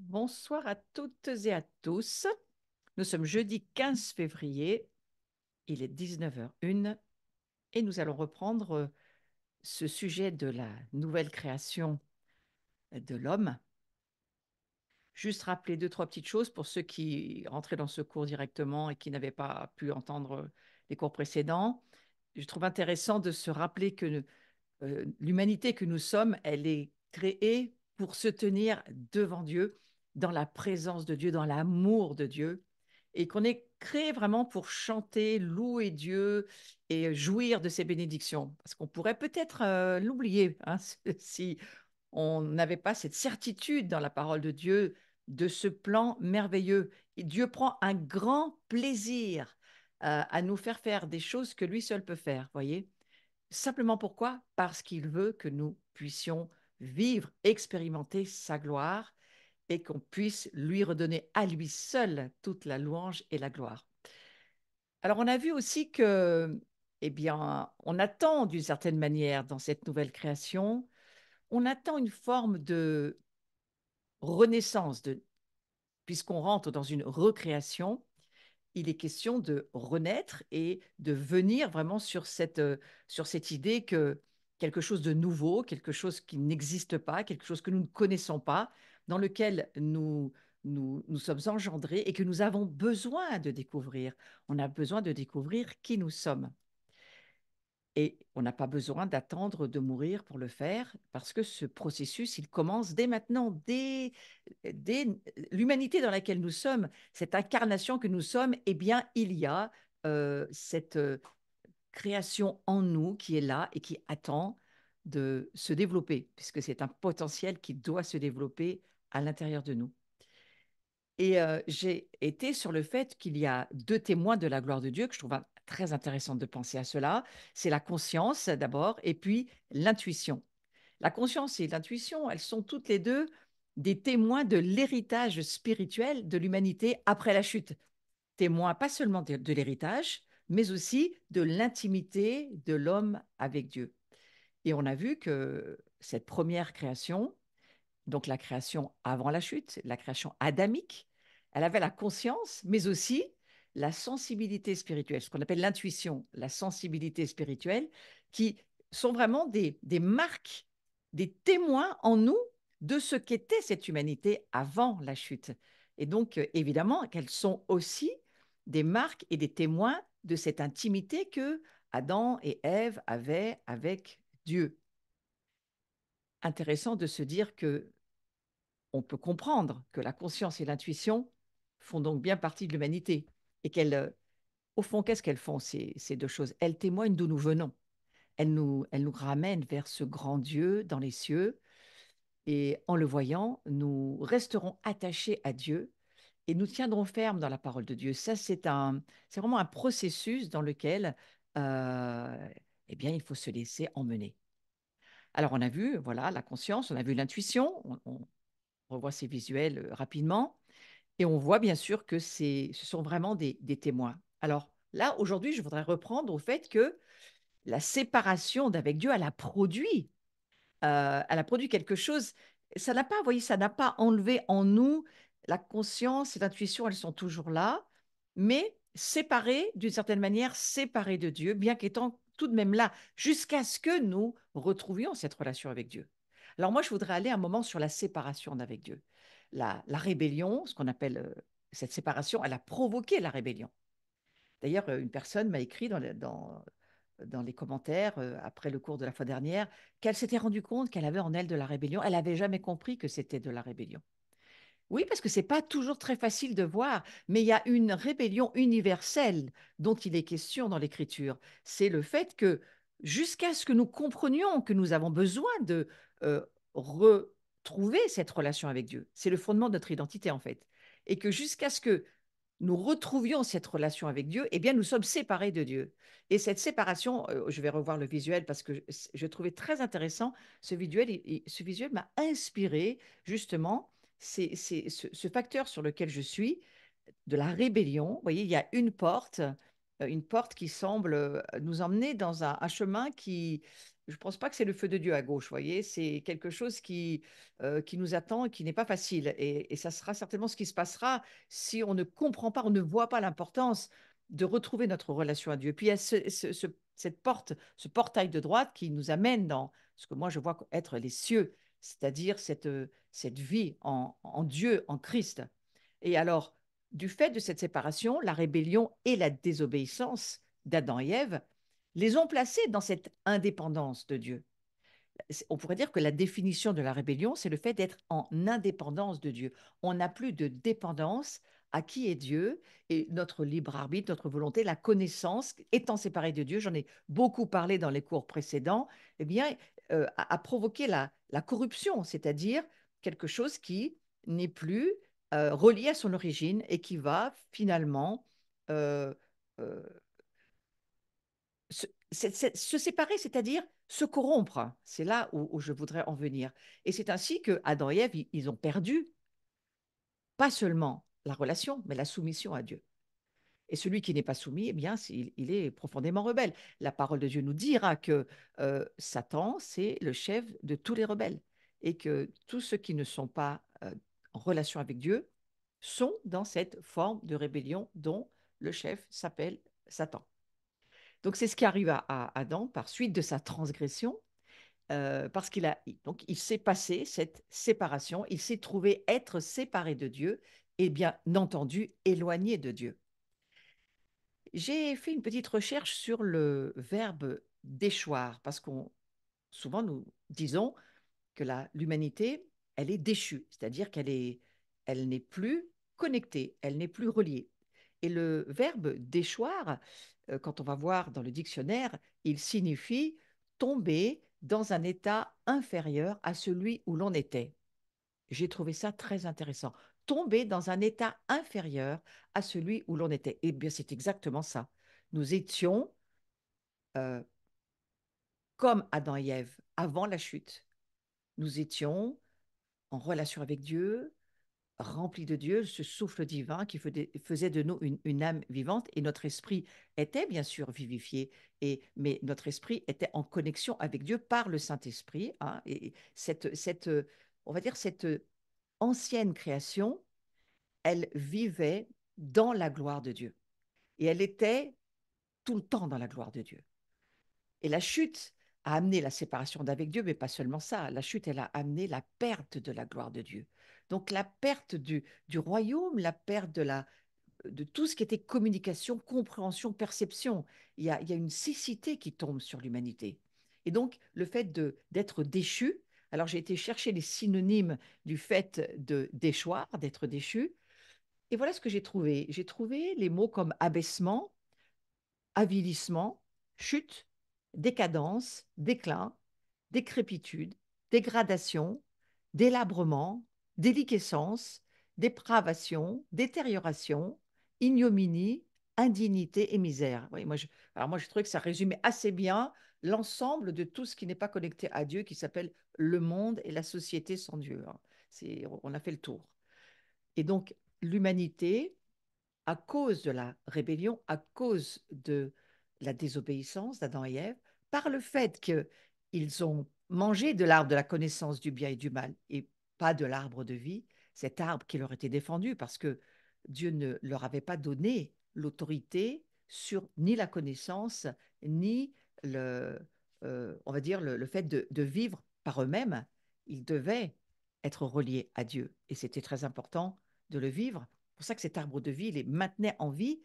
Bonsoir à toutes et à tous. Nous sommes jeudi 15 février, il est 19h01 et nous allons reprendre ce sujet de la nouvelle création de l'homme. Juste rappeler deux, trois petites choses pour ceux qui rentraient dans ce cours directement et qui n'avaient pas pu entendre les cours précédents. Je trouve intéressant de se rappeler que l'humanité que nous sommes, elle est créée pour se tenir devant Dieu, dans la présence de Dieu, dans l'amour de Dieu, et qu'on est créé vraiment pour chanter, louer Dieu et jouir de ses bénédictions. Parce qu'on pourrait peut-être l'oublier hein, si on n'avait pas cette certitude dans la parole de Dieu de ce plan merveilleux. Et Dieu prend un grand plaisir à nous faire faire des choses que lui seul peut faire, voyez. Simplement pourquoi? Parce qu'il veut que nous puissions vivre, expérimenter sa gloire et qu'on puisse lui redonner à lui seul toute la louange et la gloire. Alors, on a vu aussi que, eh bien, on attend d'une certaine manière dans cette nouvelle création, on attend une forme de renaissance, puisqu'on rentre dans une recréation, il est question de renaître et de venir vraiment sur cette idée que quelque chose de nouveau, quelque chose qui n'existe pas, quelque chose que nous ne connaissons pas, dans lequel nous sommes engendrés et que nous avons besoin de découvrir. On a besoin de découvrir qui nous sommes. Et on n'a pas besoin d'attendre de mourir pour le faire, parce que ce processus, il commence dès maintenant, dès l'humanité dans laquelle nous sommes, cette incarnation que nous sommes, eh bien, il y a cette création en nous qui est là et qui attend de se développer, puisque c'est un potentiel qui doit se développer à l'intérieur de nous. Et j'ai été sur le fait qu'il y a deux témoins de la gloire de Dieu, que je trouve très intéressant de penser à cela. C'est la conscience d'abord, et puis l'intuition. La conscience et l'intuition, elles sont toutes les deux des témoins de l'héritage spirituel de l'humanité après la chute. Témoins pas seulement de l'héritage, mais aussi de l'intimité de l'homme avec Dieu. Et on a vu que cette première création, donc la création avant la chute, la création adamique, elle avait la conscience, mais aussi la sensibilité spirituelle, ce qu'on appelle l'intuition, la sensibilité spirituelle, qui sont vraiment des marques, des témoins en nous de ce qu'était cette humanité avant la chute. Et donc, évidemment, qu'elles sont aussi des marques et des témoins de cette intimité que Adam et Ève avaient avec Dieu. Intéressant de se dire que on peut comprendre que la conscience et l'intuition font donc bien partie de l'humanité et au fond, qu'est-ce qu'elles font, ces deux choses? Elles témoignent d'où nous venons. Elles nous ramènent vers ce grand Dieu dans les cieux et en le voyant, nous resterons attachés à Dieu et nous tiendrons ferme dans la parole de Dieu. Ça, c'est vraiment un processus dans lequel, euh, eh bien, il faut se laisser emmener. Alors, on a vu, voilà, la conscience, on a vu l'intuition, on revoit ces visuels rapidement. Et on voit bien sûr que ce sont vraiment des témoins. Alors là, aujourd'hui, je voudrais reprendre au fait que la séparation d'avec Dieu, elle a produit quelque chose. Ça n'a pas, vous voyez, ça n'a pas enlevé en nous la conscience et l'intuition, elles sont toujours là, mais séparées, d'une certaine manière, séparées de Dieu, bien qu'étant tout de même là, jusqu'à ce que nous retrouvions cette relation avec Dieu. Alors moi, je voudrais aller un moment sur la séparation d'avec Dieu. La rébellion, ce qu'on appelle cette séparation, elle a provoqué la rébellion. D'ailleurs, une personne m'a écrit dans les commentaires après le cours de la fois dernière qu'elle s'était rendue compte qu'elle avait en elle de la rébellion. Elle n'avait jamais compris que c'était de la rébellion. Oui, parce que c'est pas toujours très facile de voir, mais il y a une rébellion universelle dont il est question dans l'Écriture. C'est le fait que jusqu'à ce que nous comprenions que nous avons besoin de retrouver cette relation avec Dieu, c'est le fondement de notre identité en fait, et que jusqu'à ce que nous retrouvions cette relation avec Dieu, eh bien, nous sommes séparés de Dieu. Et cette séparation, je vais revoir le visuel parce que je trouvais très intéressant ce visuel. Ce visuel m'a inspiré justement ce facteur sur lequel je suis, de la rébellion. Vous voyez, il y a une porte qui semble nous emmener dans un chemin je ne pense pas que c'est le feu de Dieu à gauche, vous voyez, c'est quelque chose qui nous attend et qui n'est pas facile. Et ça sera certainement ce qui se passera si on ne comprend pas, on ne voit pas l'importance de retrouver notre relation à Dieu. Puis il y a cette porte, ce portail de droite qui nous amène dans ce que moi je vois être les cieux, c'est-à-dire cette vie en Dieu, en Christ. Et alors, du fait de cette séparation, la rébellion et la désobéissance d'Adam et Ève les ont placés dans cette indépendance de Dieu. On pourrait dire que la définition de la rébellion, c'est le fait d'être en indépendance de Dieu. On n'a plus de dépendance à qui est Dieu et notre libre arbitre, notre volonté, la connaissance, étant séparée de Dieu, j'en ai beaucoup parlé dans les cours précédents, eh bien, a provoqué la corruption, c'est-à-dire quelque chose qui n'est plus relié à son origine et qui va finalement euh, euh, se séparer, c'est-à-dire se corrompre. C'est là où je voudrais en venir. Et c'est ainsi que Adam et Ève, ils ont perdu pas seulement la relation, mais la soumission à Dieu. Et celui qui n'est pas soumis, eh bien, il est profondément rebelle. La parole de Dieu nous dira que Satan, c'est le chef de tous les rebelles et que tous ceux qui ne sont pas en relation avec Dieu sont dans cette forme de rébellion dont le chef s'appelle Satan. Donc c'est ce qui arrive à Adam par suite de sa transgression, parce donc il s'est passé cette séparation, il s'est trouvé être séparé de Dieu et bien entendu éloigné de Dieu. J'ai fait une petite recherche sur le verbe déchoir, parce qu'on souvent nous disons que l'humanité, elle est déchue, c'est-à-dire elle n'est plus connectée, elle n'est plus reliée. Et le verbe déchoir, quand on va voir dans le dictionnaire, il signifie tomber dans un état inférieur à celui où l'on était. J'ai trouvé ça très intéressant. Tomber dans un état inférieur à celui où l'on était. Eh bien, c'est exactement ça. Nous étions euh, comme Adam et Ève avant la chute. Nous étions en relation avec Dieu, remplis de Dieu, ce souffle divin qui faisait de nous une âme vivante. Et notre esprit était bien sûr vivifié, mais notre esprit était en connexion avec Dieu par le Saint-Esprit, hein. Et on va dire, cette ancienne création, elle vivait dans la gloire de Dieu. Et elle était tout le temps dans la gloire de Dieu. Et la chute a amené la séparation d'avec Dieu, mais pas seulement ça. La chute, elle a amené la perte de la gloire de Dieu. Donc la perte du royaume, la perte de tout ce qui était communication, compréhension, perception. Il y a une cécité qui tombe sur l'humanité. Et donc le fait d'être déchu, alors j'ai été chercher les synonymes du fait de déchoir, d'être déchu, et voilà ce que j'ai trouvé. J'ai trouvé les mots comme abaissement, avilissement, chute, décadence, déclin, décrépitude, dégradation, délabrement, déliquescence, dépravation, détérioration, ignominie, indignité et misère. Oui, alors moi, je trouvais que ça résumait assez bien l'ensemble de tout ce qui n'est pas connecté à Dieu, qui s'appelle le monde et la société sans Dieu, hein. On a fait le tour. Et donc, l'humanité, à cause de la rébellion, à cause de la désobéissance d'Adam et Ève, par le fait qu'ils ont mangé de l'arbre de la connaissance du bien et du mal et pas de l'arbre de vie, cet arbre qui leur était défendu parce que Dieu ne leur avait pas donné l'autorité sur ni la connaissance, ni on va dire, le fait de vivre par eux-mêmes. Ils devaient être reliés à Dieu et c'était très important de le vivre. C'est pour ça que cet arbre de vie les maintenait en vie,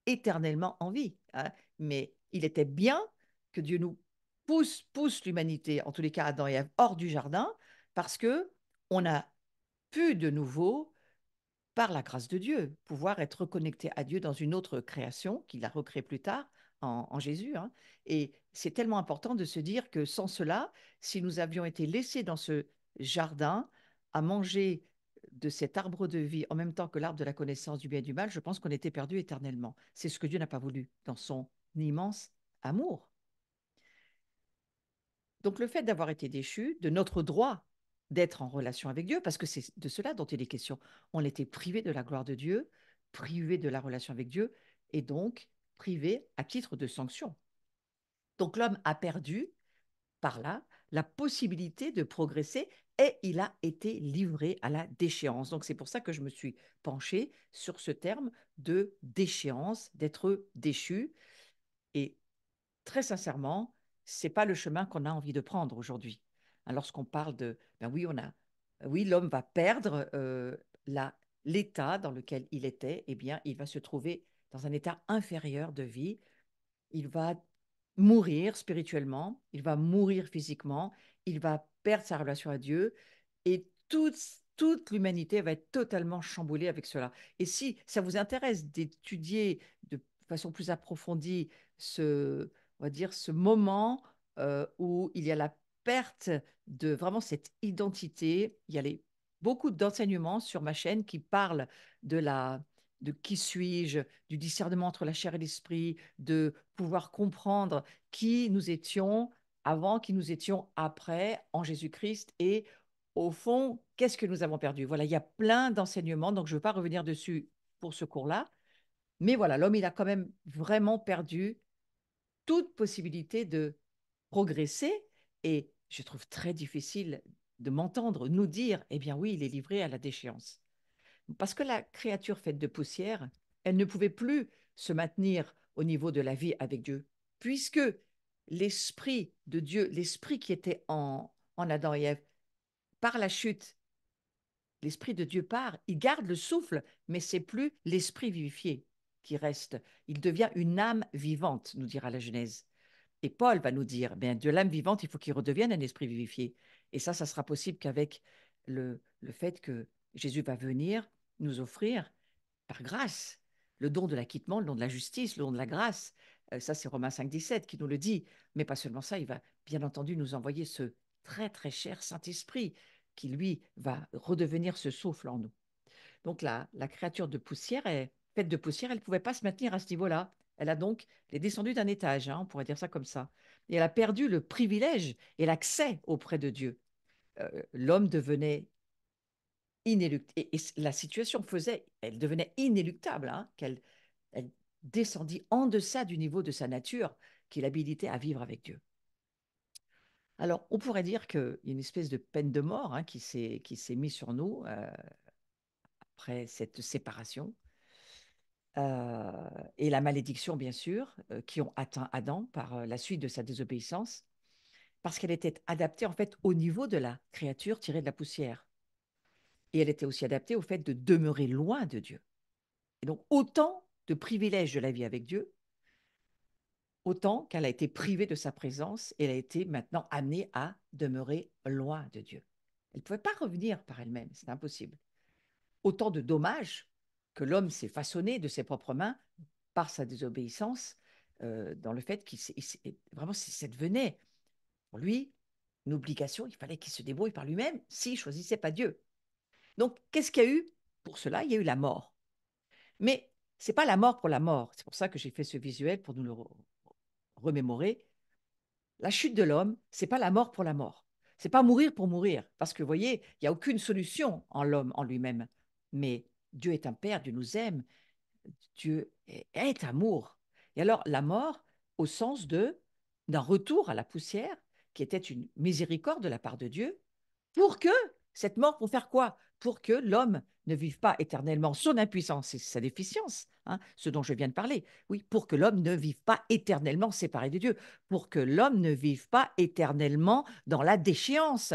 éternellement en vie, hein. Mais il était bien que Dieu nous pousse l'humanité, en tous les cas Adam et Ève, hors du jardin, parce que on a pu de nouveau, par la grâce de Dieu, pouvoir être reconnecté à Dieu dans une autre création qu'il a recréée plus tard en Jésus, hein. Et c'est tellement important de se dire que sans cela, si nous avions été laissés dans ce jardin à manger de cet arbre de vie en même temps que l'arbre de la connaissance du bien et du mal, je pense qu'on était perdu éternellement. C'est ce que Dieu n'a pas voulu dans son immense amour. Donc le fait d'avoir été déchu de notre droit d'être en relation avec Dieu, parce que c'est de cela dont il est question, on était privé de la gloire de Dieu, privé de la relation avec Dieu, et donc privé à titre de sanction. Donc l'homme a perdu par là la possibilité de progresser et il a été livré à la déchéance. Donc c'est pour ça que je me suis penchée sur ce terme de déchéance, d'être déchu. Et très sincèrement, c'est pas le chemin qu'on a envie de prendre aujourd'hui. Hein, lorsqu'on parle de, ben oui, oui, l'homme va perdre la, l'état dans lequel il était, eh bien, il va se trouver dans un état inférieur de vie. Il va mourir spirituellement, il va mourir physiquement, il va perdre sa relation à Dieu et toute l'humanité va être totalement chamboulée avec cela. Et si ça vous intéresse d'étudier de façon plus approfondie on va dire, ce moment où il y a la perte de vraiment cette identité, il y a beaucoup d'enseignements sur ma chaîne qui parlent de de qui suis-je, du discernement entre la chair et l'esprit, de pouvoir comprendre qui nous étions avant, qui nous étions après en Jésus-Christ et au fond, qu'est-ce que nous avons perdu? Voilà, il y a plein d'enseignements, donc je ne veux pas revenir dessus pour ce cours-là, mais voilà, l'homme, il a quand même vraiment perdu toute possibilité de progresser et je trouve très difficile de m'entendre nous dire, eh bien oui, il est livré à la déchéance. Parce que la créature faite de poussière, elle ne pouvait plus se maintenir au niveau de la vie avec Dieu, puisque l'Esprit de Dieu, l'Esprit qui était en Adam et Ève, par la chute, l'Esprit de Dieu part, il garde le souffle, mais c'est plus l'Esprit vivifié qui reste. Il devient une âme vivante, nous dira la Genèse. Et Paul va nous dire, ben, de l'âme vivante, il faut qu'il redevienne un esprit vivifié. Et ça sera possible qu'avec le fait que Jésus va venir nous offrir par grâce, le don de l'acquittement, le don de la justice, le don de la grâce. Ça, c'est Romains 5,17 qui nous le dit. Mais pas seulement ça, il va bien entendu nous envoyer ce très, très cher Saint-Esprit qui, lui, va redevenir ce souffle en nous. Donc, la créature de poussière, faite de poussière, elle ne pouvait pas se maintenir à ce niveau-là. Elle a donc, elle est descendue d'un étage, hein, on pourrait dire ça comme ça. Et elle a perdu le privilège et l'accès auprès de Dieu. L'homme devenait inéluctable. Et la situation faisait, elle devenait inéluctable, hein, elle descendit en deçà du niveau de sa nature qui l'habilitait à vivre avec Dieu. Alors, on pourrait dire qu'il y a une espèce de peine de mort hein, qui s'est mise sur nous après cette séparation. Et la malédiction, bien sûr, qui ont atteint Adam par la suite de sa désobéissance, parce qu'elle était adaptée en fait au niveau de la créature tirée de la poussière. Et elle était aussi adaptée au fait de demeurer loin de Dieu. Et donc, autant de privilèges de la vie avec Dieu, autant qu'elle a été privée de sa présence et elle a été maintenant amenée à demeurer loin de Dieu. Elle ne pouvait pas revenir par elle-même, c'est impossible. Autant de dommages que l'homme s'est façonné de ses propres mains par sa désobéissance, dans le fait qu'il vraiment, ça devenait pour lui une obligation, il fallait qu'il se débrouille par lui-même s'il ne choisissait pas Dieu. Donc, qu'est-ce qu'il y a eu? Pour cela, il y a eu la mort. Mais ce n'est pas la mort pour la mort. C'est pour ça que j'ai fait ce visuel pour nous le remémorer. La chute de l'homme, ce n'est pas la mort pour la mort. Ce n'est pas mourir pour mourir. Parce que, vous voyez, il n'y a aucune solution en l'homme, en lui-même. Mais Dieu est un Père, Dieu nous aime, Dieu est amour. Et alors, la mort, au sens d'un retour à la poussière, qui était une miséricorde de la part de Dieu, pour que cette mort, pour faire quoi? Pour que l'homme ne vive pas éternellement son impuissance et sa déficience, hein, ce dont je viens de parler. Oui, pour que l'homme ne vive pas éternellement séparé de Dieu, pour que l'homme ne vive pas éternellement dans la déchéance.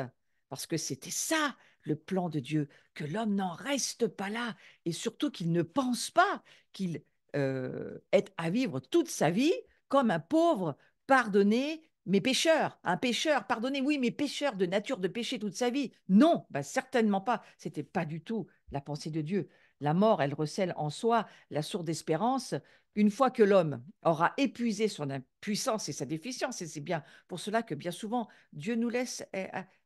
Parce que c'était ça le plan de Dieu, que l'homme n'en reste pas là et surtout qu'il ne pense pas qu'il est à vivre toute sa vie comme un pauvre pardonné mes pécheurs, un pécheur, pardonnez, oui, mes pécheurs de nature de péché toute sa vie. Non, bah, certainement pas. C'était pas du tout la pensée de Dieu. La mort, elle recèle en soi la sourde espérance. Une fois que l'homme aura épuisé son impuissance et sa déficience, et c'est bien pour cela que bien souvent Dieu nous laisse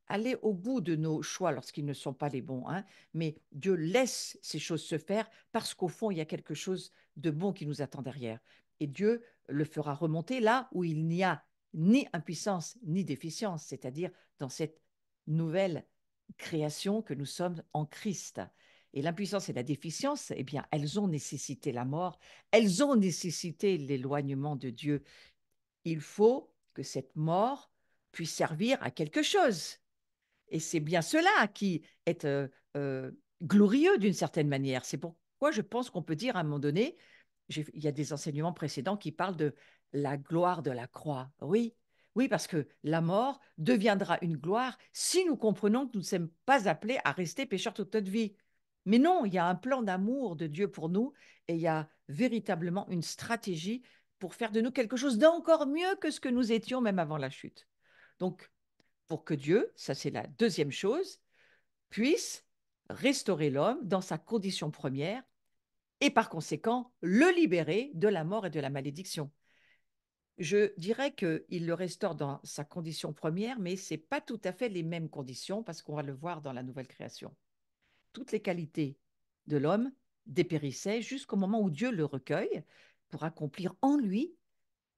aller au bout de nos choix lorsqu'ils ne sont pas les bons. Hein. Mais Dieu laisse ces choses se faire parce qu'au fond, il y a quelque chose de bon qui nous attend derrière. Et Dieu le fera remonter là où il n'y a ni impuissance ni déficience, c'est-à-dire dans cette nouvelle création que nous sommes en Christ. Et l'impuissance et la déficience, eh bien, elles ont nécessité la mort, elles ont nécessité l'éloignement de Dieu. Il faut que cette mort puisse servir à quelque chose. Et c'est bien cela qui est glorieux d'une certaine manière. C'est pourquoi je pense qu'on peut dire à un moment donné, il y a des enseignements précédents qui parlent de la gloire de la croix. Oui, oui, parce que la mort deviendra une gloire si nous comprenons que nous ne sommes pas appelés à rester pécheurs toute notre vie. Mais non, il y a un plan d'amour de Dieu pour nous et il y a véritablement une stratégie pour faire de nous quelque chose d'encore mieux que ce que nous étions même avant la chute. Donc, pour que Dieu, ça c'est la deuxième chose, puisse restaurer l'homme dans sa condition première et par conséquent le libérer de la mort et de la malédiction. Je dirais qu'il le restaure dans sa condition première, mais ce n'est pas tout à fait les mêmes conditions parce qu'on va le voir dans la nouvelle création. Toutes les qualités de l'homme dépérissaient jusqu'au moment où Dieu le recueille pour accomplir en lui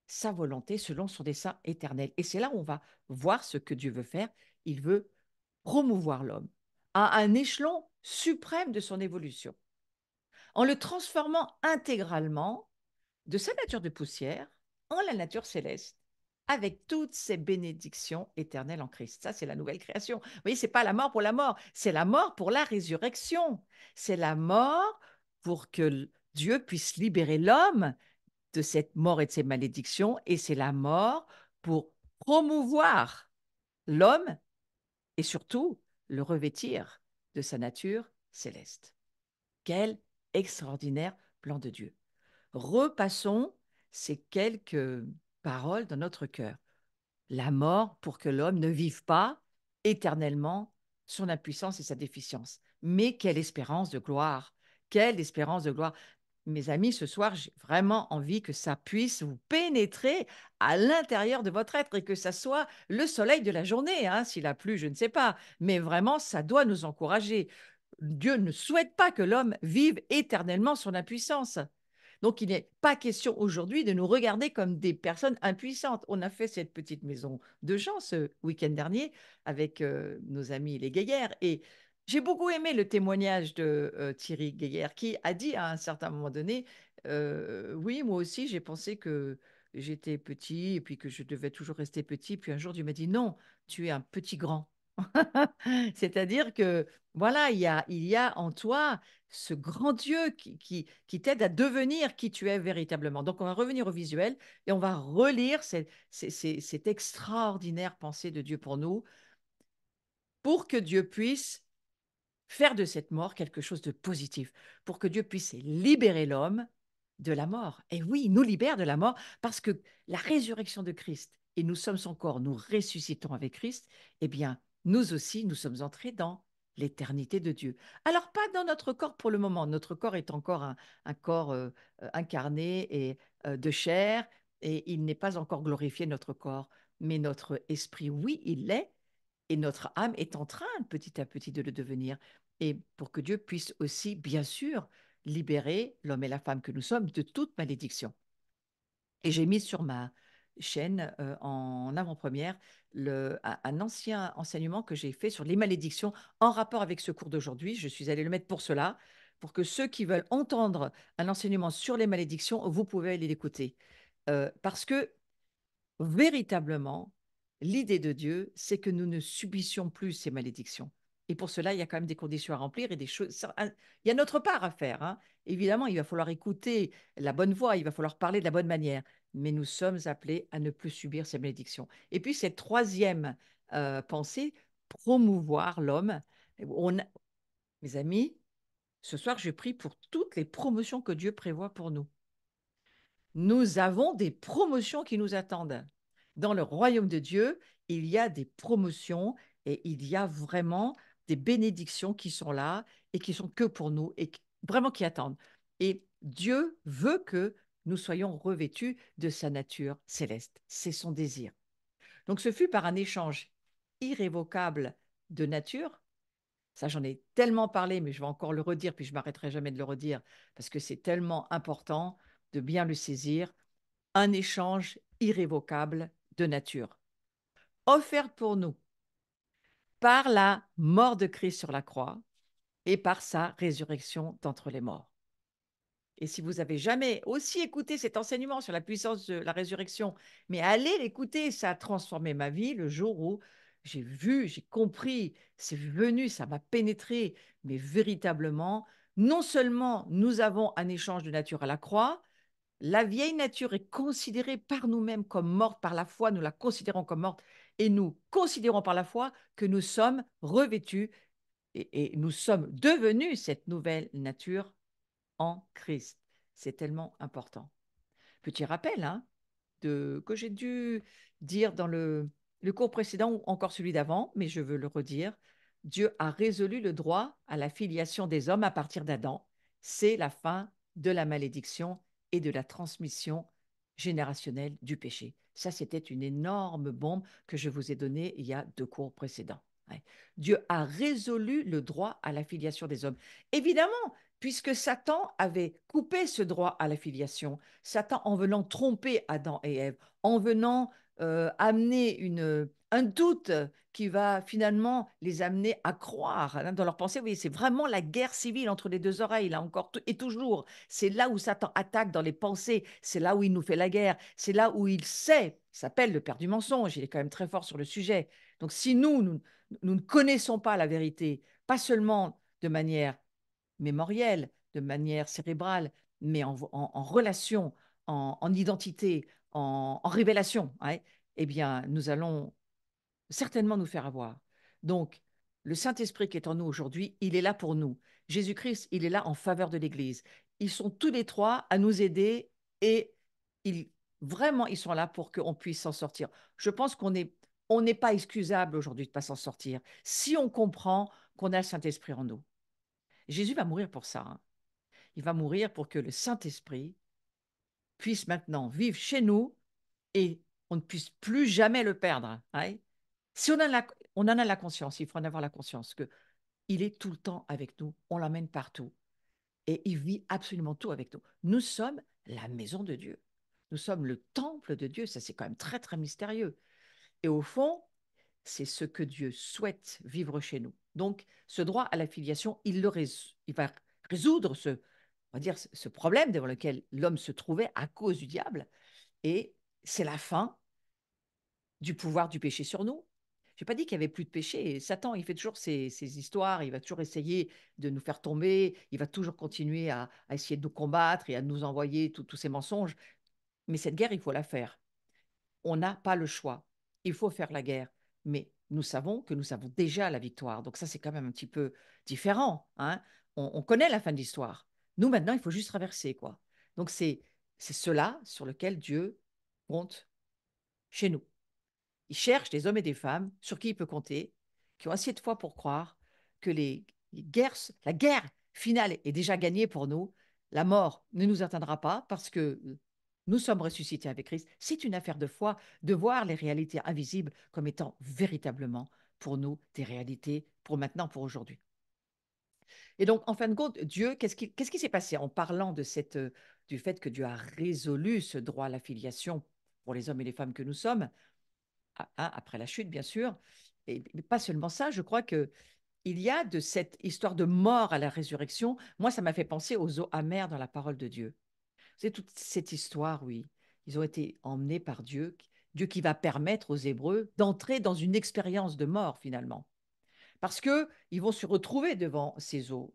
sa volonté selon son dessein éternel. Et c'est là où on va voir ce que Dieu veut faire. Il veut promouvoir l'homme à un échelon suprême de son évolution, en le transformant intégralement de sa nature de poussière en la nature céleste, avec toutes ses bénédictions éternelles en Christ. Ça, c'est la nouvelle création. Vous voyez, ce n'est pas la mort pour la mort, c'est la mort pour la résurrection. C'est la mort pour que Dieu puisse libérer l'homme de cette mort et de ces malédictions, et c'est la mort pour promouvoir l'homme et surtout le revêtir de sa nature céleste. Quel extraordinaire plan de Dieu. Repassons ces quelques paroles dans notre cœur. La mort pour que l'homme ne vive pas éternellement son impuissance et sa déficience. Mais quelle espérance de gloire! Quelle espérance de gloire! Mes amis, ce soir, j'ai vraiment envie que ça puisse vous pénétrer à l'intérieur de votre être et que ça soit le soleil de la journée. Hein, s'il a plu, je ne sais pas. Mais vraiment, ça doit nous encourager. Dieu ne souhaite pas que l'homme vive éternellement son impuissance. Donc, il n'est pas question aujourd'hui de nous regarder comme des personnes impuissantes. On a fait cette petite maison de gens ce week-end dernier avec nos amis les Gaillères. Et j'ai beaucoup aimé le témoignage de Thierry Gaillère qui a dit à un certain moment donné, oui, moi aussi, j'ai pensé que j'étais petit et puis que je devais toujours rester petit. Puis un jour, Dieu m'a dit, non, tu es un petit grand. C'est-à-dire que, voilà, il y a en toi ce grand Dieu qui t'aide à devenir qui tu es véritablement. Donc, on va revenir au visuel et on va relire cette extraordinaire pensée de Dieu pour nous, pour que Dieu puisse faire de cette mort quelque chose de positif, pour que Dieu puisse libérer l'homme de la mort. Et oui, il nous libère de la mort parce que la résurrection de Christ, et nous sommes son corps, nous ressuscitons avec Christ, eh bien, nous aussi, nous sommes entrés dans l'éternité de Dieu. Alors, pas dans notre corps pour le moment. Notre corps est encore un corps incarné et de chair, et il n'est pas encore glorifié, notre corps. Mais notre esprit, oui, il l'est, et notre âme est en train petit à petit de le devenir. Et pour que Dieu puisse aussi, bien sûr, libérer l'homme et la femme que nous sommes de toute malédiction. Et j'ai mis sur ma chaîne en avant-première un ancien enseignement que j'ai fait sur les malédictions en rapport avec ce cours d'aujourd'hui. Je suis allée le mettre pour cela, pour que ceux qui veulent entendre un enseignement sur les malédictions, vous pouvez aller l'écouter. Parce que véritablement, l'idée de Dieu, c'est que nous ne subissions plus ces malédictions. Et pour cela, il y a quand même des conditions à remplir et des choses. Il y a notre part à faire. Hein. Évidemment, il va falloir écouter la bonne voix, il va falloir parler de la bonne manière. Mais nous sommes appelés à ne plus subir ces malédictions. Et puis, cette troisième pensée, promouvoir l'homme. Mes amis, ce soir, je prie pour toutes les promotions que Dieu prévoit pour nous. Nous avons des promotions qui nous attendent. Dans le royaume de Dieu, il y a des promotions et il y a vraiment des bénédictions qui sont là et qui sont que pour nous et vraiment qui attendent. Et Dieu veut que nous soyons revêtus de sa nature céleste. C'est son désir. Donc ce fut par un échange irrévocable de nature. Ça, j'en ai tellement parlé, mais je vais encore le redire, puis je m'arrêterai jamais de le redire, parce que c'est tellement important de bien le saisir, un échange irrévocable de nature, offert pour nous par la mort de Christ sur la croix et par sa résurrection d'entre les morts. Et si vous avez jamais aussi écouté cet enseignement sur la puissance de la résurrection, mais allez l'écouter, ça a transformé ma vie le jour où j'ai vu, j'ai compris, c'est venu, ça m'a pénétré, mais véritablement, non seulement nous avons un échange de nature à la croix, la vieille nature est considérée par nous-mêmes comme morte, par la foi, nous la considérons comme morte, et nous considérons par la foi que nous sommes revêtus et nous sommes devenus cette nouvelle nature en Christ. C'est tellement important. Petit rappel hein, que j'ai dû dire dans le cours précédent ou encore celui d'avant, mais je veux le redire. Dieu a résolu le droit à la filiation des hommes à partir d'Adam. C'est la fin de la malédiction et de la transmission générationnelle du péché. Ça, c'était une énorme bombe que je vous ai donnée il y a 2 cours précédents. Ouais. Dieu a résolu le droit à la filiation des hommes. Évidemment, puisque Satan avait coupé ce droit à la filiation, Satan, en venant tromper Adam et Ève, en venant amener un doute qui va finalement les amener à croire hein, dans leur pensée. Oui, c'est vraiment la guerre civile entre les deux oreilles, là encore et toujours. C'est là où Satan attaque dans les pensées, c'est là où il nous fait la guerre, c'est là où il sait, il s'appelle le père du mensonge, il est quand même très fort sur le sujet. Donc si nous ne connaissons pas la vérité, pas seulement de manière mémorielle, de manière cérébrale, mais en relation, en identité, en révélation, hein, eh bien, nous allons certainement nous faire avoir. Donc, le Saint-Esprit qui est en nous aujourd'hui, il est là pour nous. Jésus-Christ, il est là en faveur de l'Église. Ils sont tous les trois à nous aider et ils, vraiment, ils sont là pour qu'on puisse s'en sortir. Je pense on n'est pas excusable aujourd'hui de ne pas s'en sortir si on comprend qu'on a le Saint-Esprit en nous. Jésus va mourir pour ça. Hein. Il va mourir pour que le Saint-Esprit puisse maintenant vivre chez nous et on ne puisse plus jamais le perdre. Hein. Si on en a la conscience, il faut en avoir la conscience que il est tout le temps avec nous, on l'emmène partout et il vit absolument tout avec nous. Nous sommes la maison de Dieu. Nous sommes le temple de Dieu. Ça, c'est quand même très, très mystérieux. Et au fond, c'est ce que Dieu souhaite vivre chez nous. Donc, ce droit à la filiation, il va résoudre on va dire, ce problème devant lequel l'homme se trouvait à cause du diable. Et c'est la fin du pouvoir du péché sur nous. Je n'ai pas dit qu'il n'y avait plus de péché. Satan, il fait toujours ses histoires, il va toujours essayer de nous faire tomber, il va toujours continuer à essayer de nous combattre et à nous envoyer tous ces mensonges. Mais cette guerre, il faut la faire. On n'a pas le choix. Il faut faire la guerre. Mais nous savons que nous avons déjà la victoire. Donc ça, c'est quand même un petit peu différent. Hein. On connaît la fin de l'histoire. Nous, maintenant, il faut juste traverser, quoi. Donc c'est cela sur lequel Dieu compte chez nous. Il cherche des hommes et des femmes sur qui il peut compter, qui ont assez de foi pour croire que la guerre finale est déjà gagnée pour nous. La mort ne nous atteindra pas parce que nous sommes ressuscités avec Christ. C'est une affaire de foi de voir les réalités invisibles comme étant véritablement pour nous des réalités pour maintenant, pour aujourd'hui. Et donc, en fin de compte, Dieu, qu'est-ce qui s'est passé en parlant du fait que Dieu a résolu ce droit à la filiation pour les hommes et les femmes que nous sommes? Après la chute, bien sûr. Et pas seulement ça, je crois que il y a de cette histoire de mort à la résurrection. Moi, ça m'a fait penser aux eaux amères dans la parole de Dieu. C'est toute cette histoire, oui. Ils ont été emmenés par Dieu, Dieu qui va permettre aux Hébreux d'entrer dans une expérience de mort, finalement. Parce qu'ils vont se retrouver devant ces eaux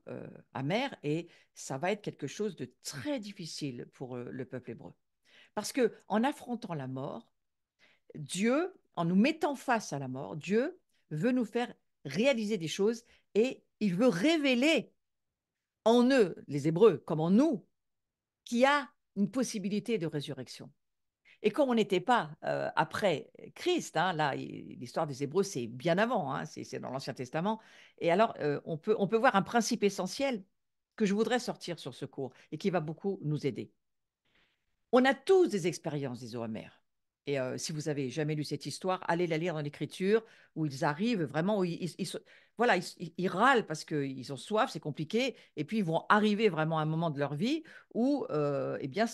amères et ça va être quelque chose de très difficile pour le peuple hébreu. Parce que en affrontant la mort, Dieu, en nous mettant face à la mort, Dieu veut nous faire réaliser des choses et il veut révéler en eux, les Hébreux, comme en nous, qu'il y a une possibilité de résurrection. Et comme on n'était pas après Christ, hein, là, l'histoire des Hébreux, c'est bien avant, hein, c'est dans l'Ancien Testament. Et alors, on peut voir un principe essentiel que je voudrais sortir sur ce cours et qui va beaucoup nous aider. On a tous des expériences des eaux amères. Et si vous avez jamais lu cette histoire, allez la lire dans l'Écriture, où ils arrivent vraiment, où voilà, ils râlent parce qu'ils ont soif, c'est compliqué, et puis ils vont arriver vraiment à un moment de leur vie où, eh bien,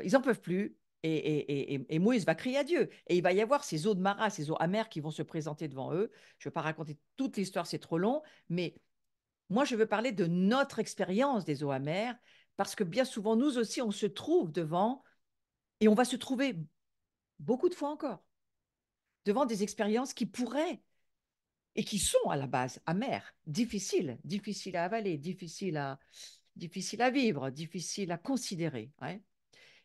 ils n'en peuvent plus. Et Moïse va crier à Dieu. Et il va y avoir ces eaux de Mara, ces eaux amères qui vont se présenter devant eux. Je ne vais pas raconter toute l'histoire, c'est trop long, mais moi, je veux parler de notre expérience des eaux amères Parce que bien souvent, nous aussi, on se trouve devant, et on va se trouver beaucoup de fois encore, devant des expériences qui pourraient et qui sont à la base amères, difficiles, difficiles à avaler, difficiles à vivre, difficiles à considérer. Ouais.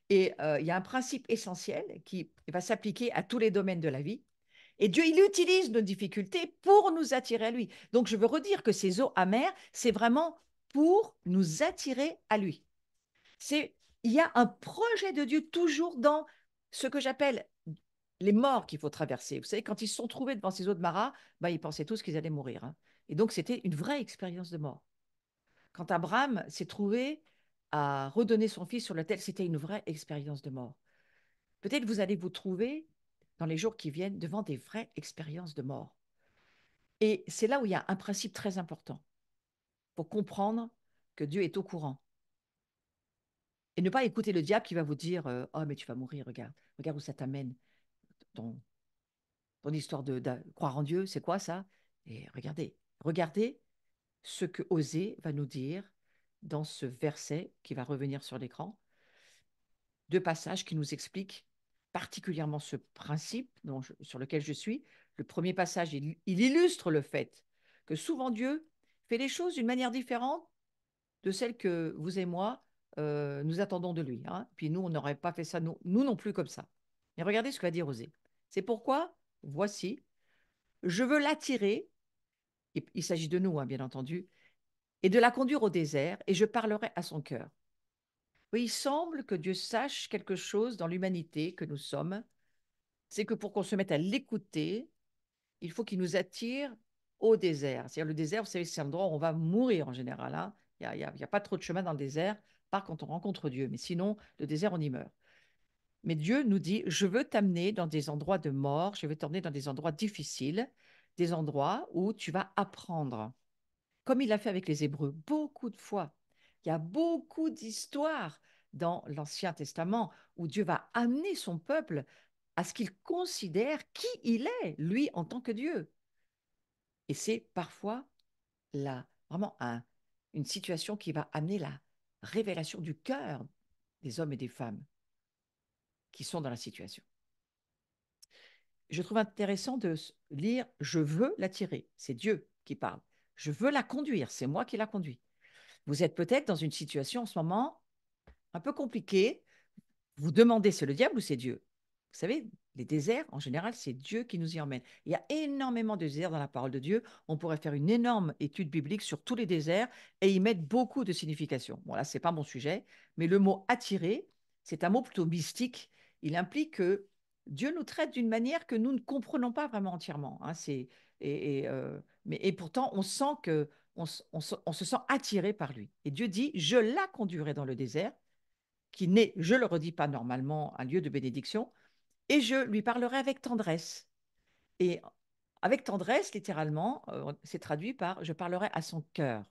Et il y a un principe essentiel qui va s'appliquer à tous les domaines de la vie. Et Dieu, il utilise nos difficultés pour nous attirer à lui. Donc, je veux redire que ces eaux amères, c'est vraiment pour nous attirer à lui. C'est, il y a un projet de Dieu toujours dans ce que j'appelle les morts qu'il faut traverser. Vous savez, quand ils se sont trouvés devant ces eaux de Mara, ben, ils pensaient tous qu'ils allaient mourir. Hein. Et donc, c'était une vraie expérience de mort. Quand Abraham s'est trouvé à redonner son fils sur l'autel, c'était une vraie expérience de mort. Peut-être vous allez vous trouver dans les jours qui viennent devant des vraies expériences de mort. Et c'est là où il y a un principe très important pour comprendre que Dieu est au courant. Et ne pas écouter le diable qui va vous dire oh, mais tu vas mourir, regarde, regarde où ça t'amène. Ton, ton histoire de croire en Dieu, c'est quoi ça? Et regardez, regardez ce que Osée va nous dire dans ce verset qui va revenir sur l'écran. Deux passages qui nous expliquent particulièrement ce principe sur lequel je suis. Le premier passage, il illustre le fait que souvent Dieu fait les choses d'une manière différente de celle que vous et moi, nous attendons de lui. Hein. Puis nous, on n'aurait pas fait ça, nous non plus, comme ça. Et regardez ce que va dire Osée. C'est pourquoi, voici, je veux l'attirer, et il s'agit de nous, hein, bien entendu, et de la conduire au désert, et je parlerai à son cœur. Oui, il semble que Dieu sache quelque chose dans l'humanité que nous sommes, c'est que pour qu'on se mette à l'écouter, il faut qu'il nous attire au désert. C'est-à-dire le désert, vous savez, c'est un endroit où on va mourir en général. Hein. Il y a pas trop de chemin dans le désert, part quand on rencontre Dieu. Mais sinon, le désert, on y meurt. Mais Dieu nous dit, je veux t'amener dans des endroits de mort, je veux t'emmener dans des endroits difficiles, des endroits où tu vas apprendre. Comme il l'a fait avec les Hébreux, beaucoup de fois. Il y a beaucoup d'histoires dans l'Ancien Testament où Dieu va amener son peuple à ce qu'il considère qui il est, lui, en tant que Dieu. Et c'est parfois vraiment une situation qui va amener la révélation du cœur des hommes et des femmes qui sont dans la situation. Je trouve intéressant de lire Je veux l'attirer. C'est Dieu qui parle. Je veux la conduire. C'est moi qui la conduis. Vous êtes peut-être dans une situation en ce moment un peu compliquée. Vous demandez, c'est le diable ou c'est Dieu? Vous savez, les déserts, en général, c'est Dieu qui nous y emmène. Il y a énormément de déserts dans la parole de Dieu. On pourrait faire une énorme étude biblique sur tous les déserts et y mettre beaucoup de significations. Bon, là, ce n'est pas mon sujet, mais le mot attirer, c'est un mot plutôt mystique. Il implique que Dieu nous traite d'une manière que nous ne comprenons pas vraiment entièrement. Hein. Et pourtant, on sent que on se sent attiré par lui. Et Dieu dit, je la conduirai dans le désert, qui n'est, je le redis pas normalement, un lieu de bénédiction, et je lui parlerai avec tendresse. Et avec tendresse, littéralement, c'est traduit par je parlerai à son cœur.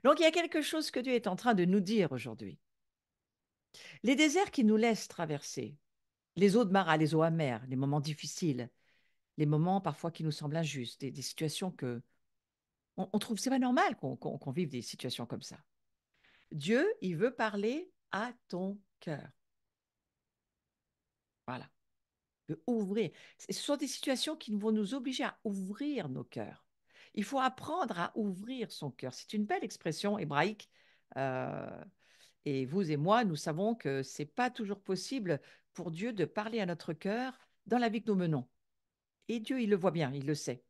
Donc il y a quelque chose que Dieu est en train de nous dire aujourd'hui. Les déserts qui nous laissent traverser, les eaux de Mara, les eaux amères, les moments difficiles, les moments parfois qui nous semblent injustes, des situations que on trouve, c'est pas normal qu'on vive des situations comme ça. Dieu, il veut parler à ton cœur. Voilà. De ouvrir. Ce sont des situations qui vont nous obliger à ouvrir nos cœurs. Il faut apprendre à ouvrir son cœur. C'est une belle expression hébraïque. euh, et vous et moi, nous savons que ce n'est pas toujours possible pour Dieu de parler à notre cœur dans la vie que nous menons. Et Dieu, il le voit bien, il le sait.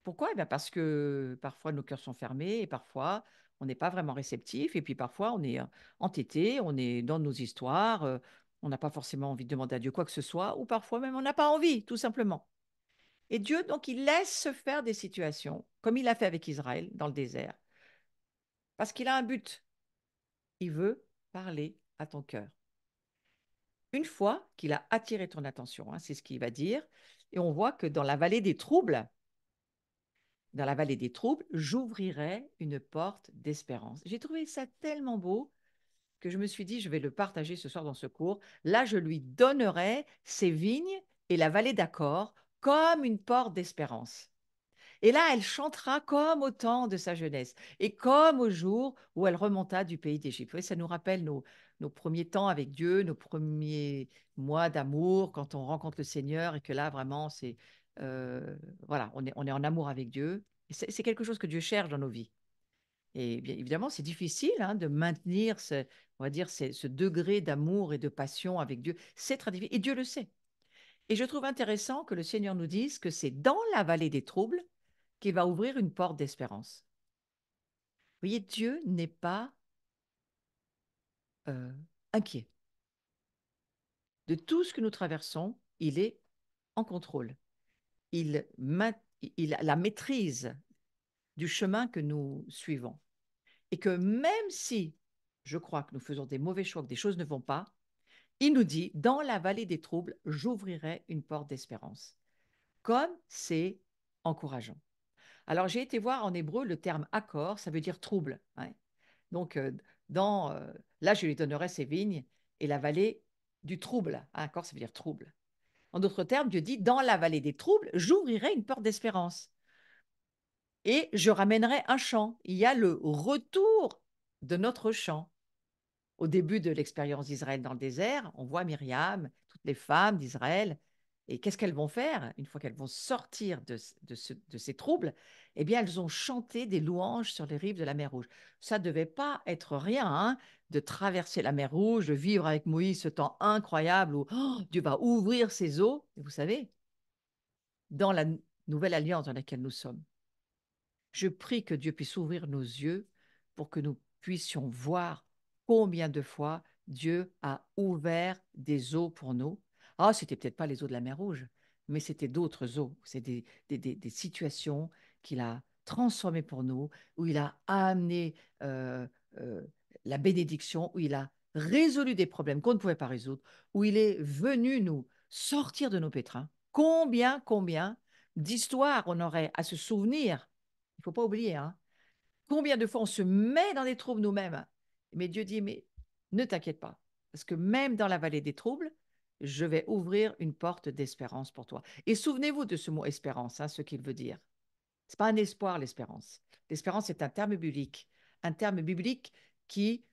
Pourquoi? Eh bien parce que parfois nos cœurs sont fermés et parfois on n'est pas vraiment réceptif et puis parfois on est entêté, on est dans nos histoires, on n'a pas forcément envie de demander à Dieu quoi que ce soit ou parfois même on n'a pas envie, tout simplement. Et Dieu, donc, il laisse se faire des situations comme il a fait avec Israël dans le désert parce qu'il a un but. Il veut parler à ton cœur. Une fois qu'il a attiré ton attention, hein, c'est ce qu'il va dire, et on voit que dans la vallée des troubles, j'ouvrirai une porte d'espérance. J'ai trouvé ça tellement beau que je me suis dit, je vais le partager ce soir dans ce cours. Là, je lui donnerai ses vignes et la vallée d'Accord comme une porte d'espérance. Et là, elle chantera comme au temps de sa jeunesse et comme au jour où elle remonta du pays d'Égypte. Oui, ça nous rappelle nos premiers temps avec Dieu, nos premiers mois d'amour, quand on rencontre le Seigneur et que là, vraiment, euh, voilà, on est en amour avec Dieu. Et c'est quelque chose que Dieu cherche dans nos vies. Et bien évidemment, c'est difficile hein, de maintenir on va dire, ce degré d'amour et de passion avec Dieu. C'est très difficile. Et Dieu le sait. Et je trouve intéressant que le Seigneur nous dise que c'est dans la vallée des troubles qu'il va ouvrir une porte d'espérance. Vous voyez, Dieu n'est pas euh, inquiet. De tout ce que nous traversons, il est en contrôle. Il, il a la maîtrise du chemin que nous suivons. Et que même si je crois que nous faisons des mauvais choix, que des choses ne vont pas, il nous dit, dans la vallée des troubles, j'ouvrirai une porte d'espérance. Comme c'est encourageant. Alors, j'ai été voir en hébreu le terme accord, ça veut dire trouble. Hein. Donc, là, je lui donnerai ses vignes et la vallée du trouble. Hein, accord, ça veut dire trouble. En d'autres termes, Dieu dit, dans la vallée des troubles, j'ouvrirai une porte d'espérance et je ramènerai un chant. Il y a le retour de notre chant. Au début de l'expérience d'Israël dans le désert, on voit Myriam, toutes les femmes d'Israël, et qu'est-ce qu'elles vont faire une fois qu'elles vont sortir de ces troubles? Eh bien, elles ont chanté des louanges sur les rives de la mer Rouge. Ça ne devait pas être rien hein, de traverser la mer Rouge, de vivre avec Moïse ce temps incroyable où Dieu va ouvrir ses eaux. Et vous savez, dans la nouvelle alliance dans laquelle nous sommes, je prie que Dieu puisse ouvrir nos yeux pour que nous puissions voir combien de fois Dieu a ouvert des eaux pour nous. Ah, c'était peut-être pas les eaux de la mer Rouge, mais c'était d'autres eaux. C'est des situations qu'il a transformées pour nous, où il a amené euh, la bénédiction, où il a résolu des problèmes qu'on ne pouvait pas résoudre, où il est venu nous sortir de nos pétrins. Combien d'histoires on aurait à se souvenir. Il ne faut pas oublier, hein. Combien de fois on se met dans des troubles nous-mêmes. Mais Dieu dit, mais ne t'inquiète pas, parce que même dans la vallée des troubles, je vais ouvrir une porte d'espérance pour toi. Et souvenez-vous de ce mot espérance, hein, ce qu'il veut dire. Ce n'est pas un espoir, l'espérance. L'espérance est un terme biblique qui,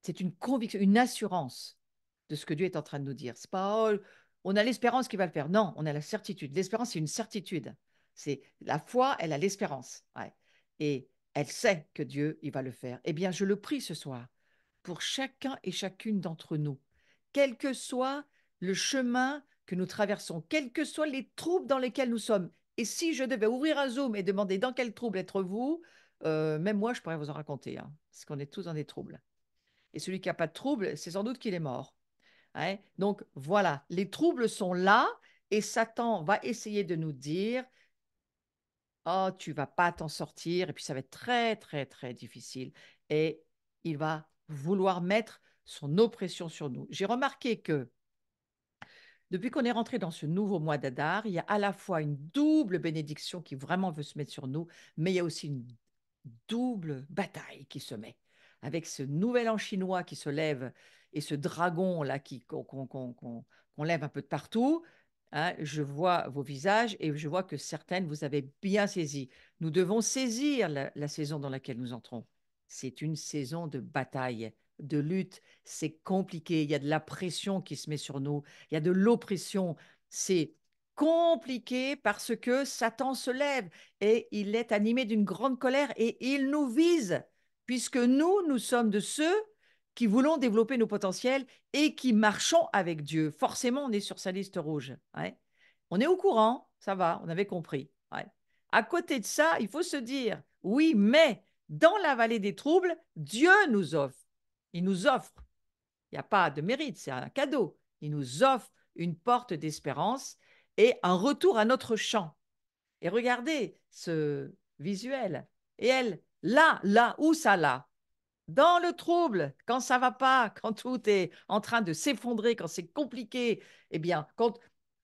c'est une conviction, une assurance de ce que Dieu est en train de nous dire. C'est pas, oh, on a l'espérance qu'il va le faire. Non, on a la certitude. L'espérance, c'est une certitude. C'est la foi, elle a l'espérance. Ouais. Et elle sait que Dieu, il va le faire. Eh bien, je le prie ce soir pour chacun et chacune d'entre nous, quel que soit le chemin que nous traversons, quels que soient les troubles dans lesquels nous sommes. Et si je devais ouvrir un Zoom et demander dans quel trouble êtes-vous, même moi, je pourrais vous en raconter, hein, parce qu'on est tous dans des troubles. Et celui qui n'a pas de trouble, c'est sans doute qu'il est mort. Hein. Donc voilà, les troubles sont là et Satan va essayer de nous dire, oh, tu vas pas t'en sortir et puis ça va être très, très, très difficile. Et il va vouloir mettre son oppression sur nous. J'ai remarqué que depuis qu'on est rentré dans ce nouveau mois d'Adar, il y a à la fois une double bénédiction qui vraiment veut se mettre sur nous, mais il y a aussi une double bataille qui se met avec ce nouvel an chinois qui se lève et ce dragon là qu'on lève un peu de partout. Hein, je vois vos visages et je vois que certaines vous avez bien saisi. Nous devons saisir la saison dans laquelle nous entrons. C'est une saison de bataille, de lutte. C'est compliqué. Il y a de la pression qui se met sur nous. Il y a de l'oppression. C'est compliqué parce que Satan se lève et il est animé d'une grande colère et il nous vise, puisque nous sommes de ceux qui voulons développer nos potentiels et qui marchons avec Dieu. Forcément, on est sur sa liste rouge. Ouais. On est au courant, ça va, on avait compris. Ouais. À côté de ça, il faut se dire, oui, mais dans la vallée des troubles, Dieu nous offre. Il nous offre. Il n'y a pas de mérite, c'est un cadeau. Il nous offre une porte d'espérance et un retour à notre champ. Et regardez ce visuel. Et elle, là, où ça là? Dans le trouble, quand ça va pas, quand tout est en train de s'effondrer, quand c'est compliqué, eh bien,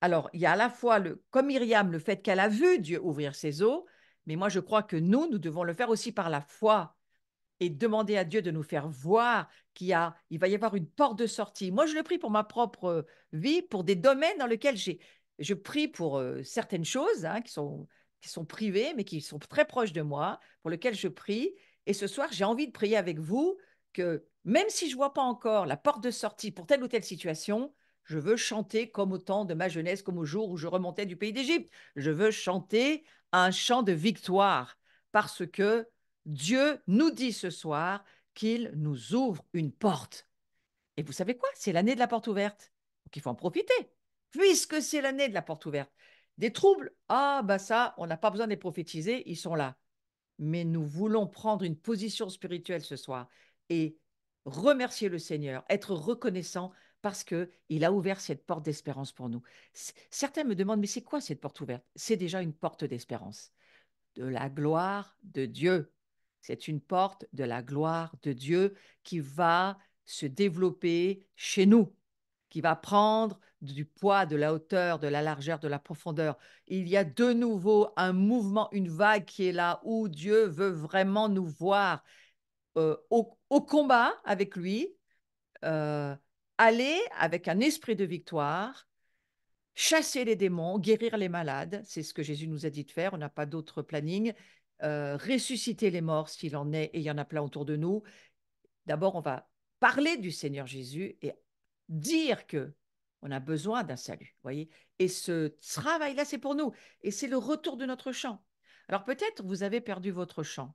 alors, il y a à la fois, comme Myriam, le fait qu'elle a vu Dieu ouvrir ses eaux, mais moi, je crois que nous devons le faire aussi par la foi et demander à Dieu de nous faire voir il va y avoir une porte de sortie. Moi, je le prie pour ma propre vie, pour des domaines dans lesquels je prie pour certaines choses hein, qui sont qui sont privés, mais qui sont très proches de moi, pour lesquels je prie. Et ce soir, j'ai envie de prier avec vous que même si je ne vois pas encore la porte de sortie pour telle ou telle situation, je veux chanter comme au temps de ma jeunesse, comme au jour où je remontais du pays d'Égypte. Je veux chanter un chant de victoire parce que Dieu nous dit ce soir qu'il nous ouvre une porte. Et vous savez quoi? C'est l'année de la porte ouverte. Donc il faut en profiter, puisque c'est l'année de la porte ouverte. Des troubles, ah bah ça, on n'a pas besoin de les prophétiser, ils sont là. Mais nous voulons prendre une position spirituelle ce soir et remercier le Seigneur, être reconnaissant parce qu'il a ouvert cette porte d'espérance pour nous. Certains me demandent, mais c'est quoi cette porte ouverte? C'est déjà une porte d'espérance, de la gloire de Dieu. C'est une porte de la gloire de Dieu qui va se développer chez nous, qui va prendre du poids, de la hauteur, de la largeur, de la profondeur. Il y a de nouveau un mouvement, une vague qui est là où Dieu veut vraiment nous voir au combat avec lui, euh, aller avec un esprit de victoire, chasser les démons, guérir les malades, c'est ce que Jésus nous a dit de faire, on n'a pas d'autre planning, ressusciter les morts s'il en est, et il y en a plein autour de nous. D'abord, on va parler du Seigneur Jésus et dire que on a besoin d'un salut, voyez. Et ce travail-là, c'est pour nous, et c'est le retour de notre chant. Alors peut-être vous avez perdu votre chant,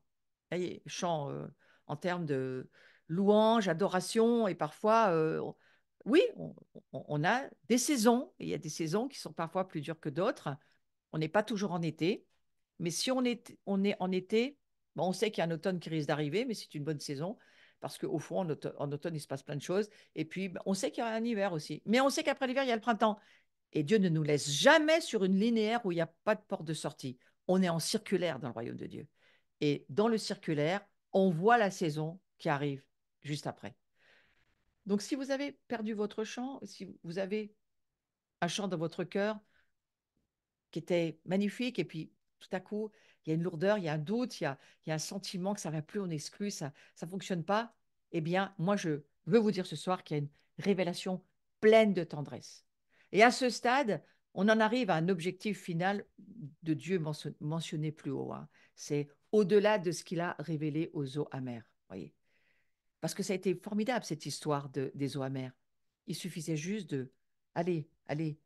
voyez, chant en termes de louange, adoration, et parfois, oui, on a des saisons, et il y a des saisons qui sont parfois plus dures que d'autres. On n'est pas toujours en été, mais si on est en été, bon, on sait qu'il y a un automne qui risque d'arriver, mais c'est une bonne saison, parce qu'au fond, en automne, il se passe plein de choses. Et puis, on sait qu'il y a un hiver aussi. Mais on sait qu'après l'hiver, il y a le printemps. Et Dieu ne nous laisse jamais sur une linéaire où il n'y a pas de porte de sortie. On est en circulaire dans le royaume de Dieu. Et dans le circulaire, on voit la saison qui arrive juste après. Donc, si vous avez perdu votre chant, si vous avez un chant dans votre cœur, qui était magnifique. Et puis, tout à coup, il y a une lourdeur, il y a un doute, il y a un sentiment que ça ne va plus, on exclut, ça ne fonctionne pas. Eh bien, moi, je veux vous dire ce soir qu'il y a une révélation pleine de tendresse. Et à ce stade, on en arrive à un objectif final de Dieu mentionné plus haut, hein. C'est au-delà de ce qu'il a révélé aux eaux amères. Voyez. Parce que ça a été formidable, cette histoire des eaux amères. Il suffisait juste de, allez, allez,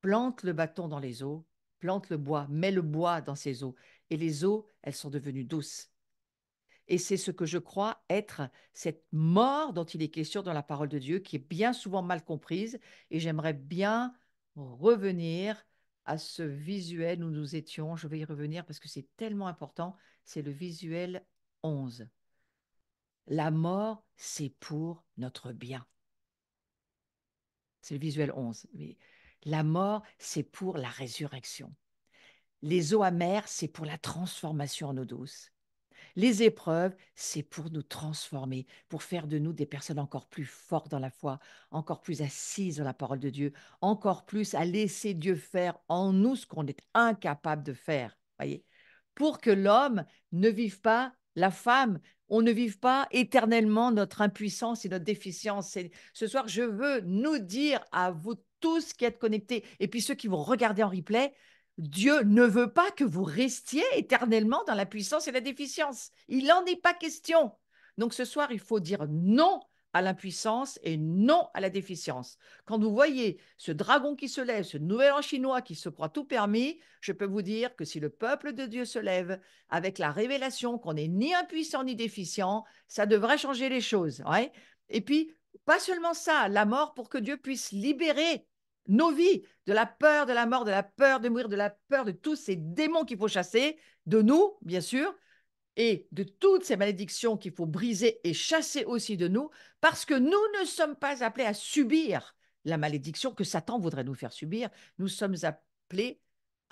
plante le bâton dans les eaux, plante le bois, mets le bois dans ces eaux. Et les eaux, elles sont devenues douces. Et c'est ce que je crois être cette mort dont il est question dans la parole de Dieu, qui est bien souvent mal comprise. Et j'aimerais bien revenir à ce visuel où nous étions. Je vais y revenir parce que c'est tellement important. C'est le visuel 11. La mort, c'est pour notre bien. C'est le visuel 11. Mais la mort, c'est pour la résurrection. Les eaux amères, c'est pour la transformation en eau douce. Les épreuves, c'est pour nous transformer, pour faire de nous des personnes encore plus fortes dans la foi, encore plus assises dans la parole de Dieu, encore plus à laisser Dieu faire en nous ce qu'on est incapable de faire. Voyez, pour que l'homme ne vive pas, la femme, on ne vive pas éternellement notre impuissance et notre déficience. Ce soir, je veux nous dire à vous tous qui êtes connectés, et puis ceux qui vont regarder en replay, Dieu ne veut pas que vous restiez éternellement dans la puissance et la déficience. Il n'en est pas question. Donc ce soir, il faut dire non à l'impuissance et non à la déficience. Quand vous voyez ce dragon qui se lève, ce nouvel an chinois qui se croit tout permis, je peux vous dire que si le peuple de Dieu se lève avec la révélation qu'on n'est ni impuissant ni déficient, ça devrait changer les choses. Ouais. Et puis, pas seulement ça, la mort pour que Dieu puisse libérer nos vies de la peur de la mort, de la peur de mourir, de la peur de tous ces démons qu'il faut chasser, de nous, bien sûr, et de toutes ces malédictions qu'il faut briser et chasser aussi de nous, parce que nous ne sommes pas appelés à subir la malédiction que Satan voudrait nous faire subir. Nous sommes appelés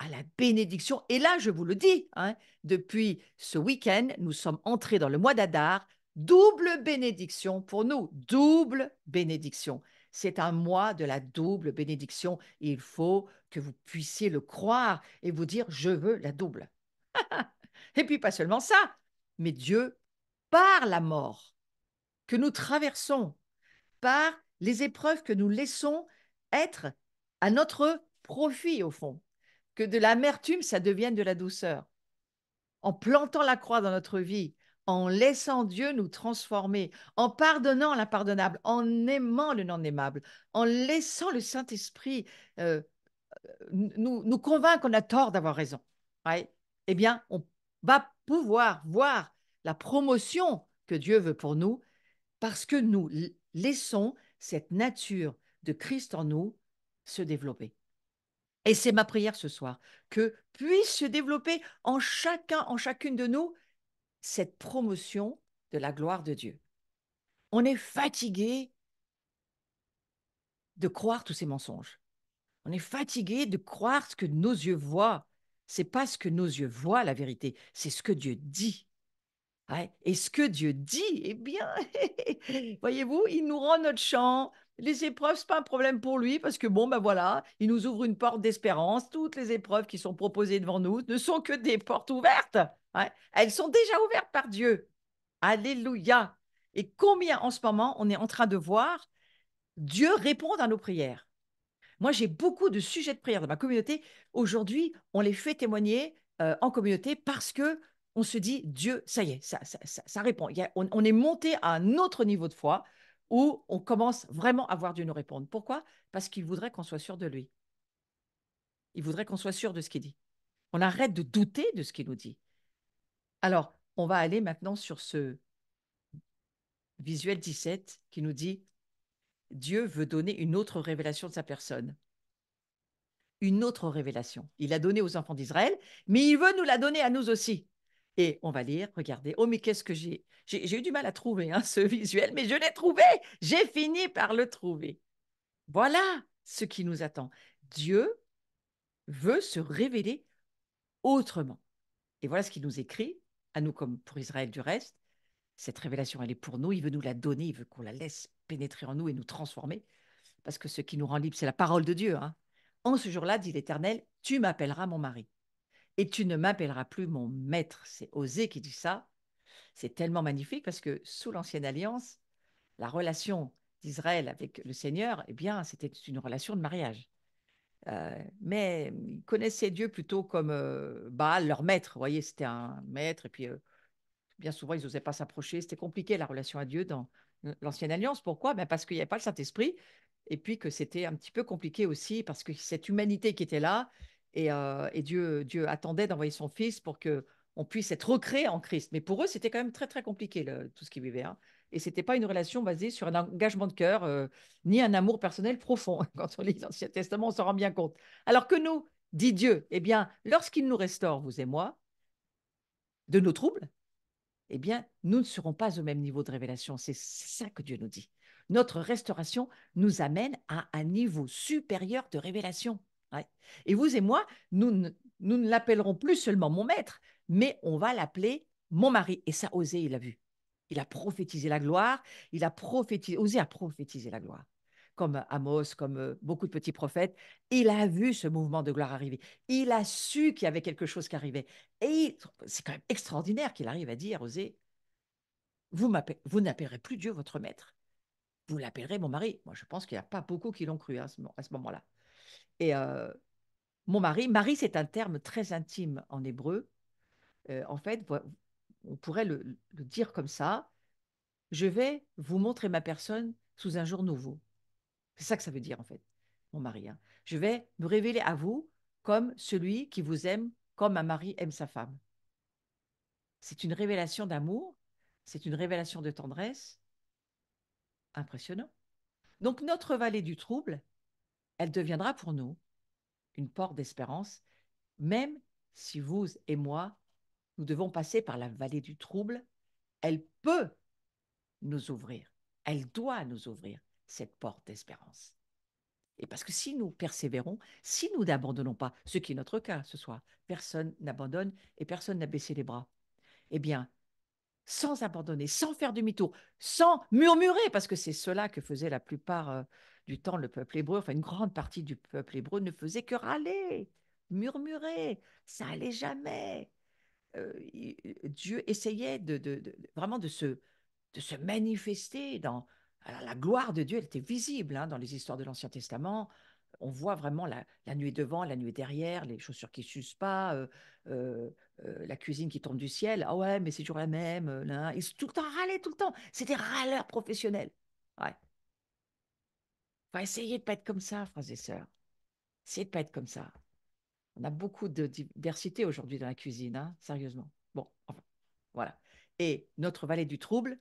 à la bénédiction. Et là, je vous le dis, hein, depuis ce week-end, nous sommes entrés dans le mois d'Adar. Double bénédiction pour nous, double bénédiction. C'est un mois de la double bénédiction. Et il faut que vous puissiez le croire et vous dire, je veux la double. Et puis pas seulement ça, mais Dieu, par la mort que nous traversons, par les épreuves que nous laissons être à notre profit au fond, que de l'amertume, ça devienne de la douceur. En plantant la croix dans notre vie, en laissant Dieu nous transformer, en pardonnant l'impardonnable, en aimant le non aimable, en laissant le Saint-Esprit euh, nous convaincre qu'on a tort d'avoir raison, ouais, eh bien, on va pouvoir voir la promotion que Dieu veut pour nous parce que nous laissons cette nature de Christ en nous se développer. Et c'est ma prière ce soir, que puisse se développer en chacun, en chacune de nous, cette promotion de la gloire de Dieu. On est fatigué de croire tous ces mensonges. On est fatigué de croire ce que nos yeux voient. C'est pas ce que nos yeux voient, la vérité, c'est ce que Dieu dit. Ouais. Et ce que Dieu dit, eh bien, voyez-vous, il nous rend notre champ. Les épreuves, ce n'est pas un problème pour lui parce que, bon, ben voilà, il nous ouvre une porte d'espérance. Toutes les épreuves qui sont proposées devant nous ne sont que des portes ouvertes. Ouais. Elles sont déjà ouvertes par Dieu. Alléluia. Et combien en ce moment on est en train de voir Dieu répondre à nos prières. Moi, j'ai beaucoup de sujets de prière dans ma communauté. Aujourd'hui, on les fait témoigner en communauté parce que on se dit, Dieu, ça y est, ça répond. On est monté à un autre niveau de foi où on commence vraiment à voir Dieu nous répondre. Pourquoi? Parce qu'il voudrait qu'on soit sûr de lui. Il voudrait qu'on soit sûr de ce qu'il dit. On arrête de douter de ce qu'il nous dit. Alors, on va aller maintenant sur ce visuel 17 qui nous dit, Dieu veut donner une autre révélation de sa personne. Une autre révélation. Il l'a donnée aux enfants d'Israël, mais il veut nous la donner à nous aussi. Et on va lire, regardez. Oh, mais qu'est-ce que j'ai eu du mal à trouver hein, ce visuel, mais je l'ai trouvé. J'ai fini par le trouver. Voilà ce qui nous attend. Dieu veut se révéler autrement. Et voilà ce qu'il nous écrit, à nous comme pour Israël du reste. Cette révélation, elle est pour nous. Il veut nous la donner. Il veut qu'on la laisse pénétrer en nous et nous transformer. Parce que ce qui nous rend libres, c'est la parole de Dieu. Hein. En ce jour-là, dit l'Éternel, tu m'appelleras mon mari. Et tu ne m'appelleras plus mon maître. C'est Osée qui dit ça. C'est tellement magnifique parce que sous l'Ancienne Alliance, la relation d'Israël avec le Seigneur, eh bien, c'était une relation de mariage. Mais ils connaissaient Dieu plutôt comme Baal, leur maître. Vous voyez, c'était un maître. Et puis, bien souvent, ils n'osaient pas s'approcher. C'était compliqué la relation à Dieu dans l'Ancienne Alliance. Pourquoi? Ben parce qu'il n'y avait pas le Saint-Esprit et puis que c'était un petit peu compliqué aussi parce que cette humanité qui était là et Dieu attendait d'envoyer son Fils pour que on puisse être recréé en Christ. Mais pour eux, c'était quand même très, très compliqué tout ce qu'ils vivaient. Hein. Et ce n'était pas une relation basée sur un engagement de cœur ni un amour personnel profond. Quand on lit l'Ancien Testament, on s'en rend bien compte. Alors que nous, dit Dieu, eh bien, lorsqu'il nous restaure, vous et moi, de nos troubles, eh bien, nous ne serons pas au même niveau de révélation. C'est ça que Dieu nous dit. Notre restauration nous amène à un niveau supérieur de révélation. Ouais. Et vous et moi, nous ne l'appellerons plus seulement mon maître, mais on va l'appeler mon mari. Et ça, Osée, il a vu. Il a prophétisé la gloire, il a prophétisé, Osée a prophétisé la gloire. Comme Amos, comme beaucoup de petits prophètes, il a vu ce mouvement de gloire arriver. Il a su qu'il y avait quelque chose qui arrivait. Et c'est quand même extraordinaire qu'il arrive à dire, Osée, vous n'appellerez plus Dieu votre maître. Vous l'appellerez mon mari. Moi, je pense qu'il n'y a pas beaucoup qui l'ont cru hein, à ce moment-là. Et mon mari, mari, c'est un terme très intime en hébreu. En fait, on pourrait le dire comme ça. Je vais vous montrer ma personne sous un jour nouveau. C'est ça que ça veut dire, en fait, mon mari. Hein. Je vais me révéler à vous comme celui qui vous aime, comme un mari aime sa femme. C'est une révélation d'amour, c'est une révélation de tendresse. Impressionnant. Donc, notre vallée du trouble, elle deviendra pour nous une porte d'espérance, même si vous et moi, nous devons passer par la vallée du trouble, elle peut nous ouvrir, elle doit nous ouvrir cette porte d'espérance. Et parce que si nous persévérons, si nous n'abandonnons pas, ce qui est notre cas ce soir, personne n'abandonne et personne n'a baissé les bras, eh bien, sans abandonner, sans faire demi-tour, sans murmurer, parce que c'est cela que faisait la plupart du temps le peuple hébreu, enfin une grande partie du peuple hébreu ne faisait que râler, murmurer, ça allait jamais. Dieu essayait vraiment de se manifester dans... Alors, la gloire de Dieu, elle était visible hein, dans les histoires de l'Ancien Testament. on voit vraiment la nuée devant, la nuée derrière, les chaussures qui ne s'usent pas, euh, la cuisine qui tombe du ciel. Ah ouais, mais c'est toujours la même. Là. Ils sont tout le temps râlés, tout le temps. C'est des râleurs professionnels. Ouais. Faut essayer de pas être comme ça, frères et sœurs. Essayez de pas être comme ça. On a beaucoup de diversité aujourd'hui dans la cuisine, hein, sérieusement. Bon, enfin, voilà. Et notre vallée du trouble,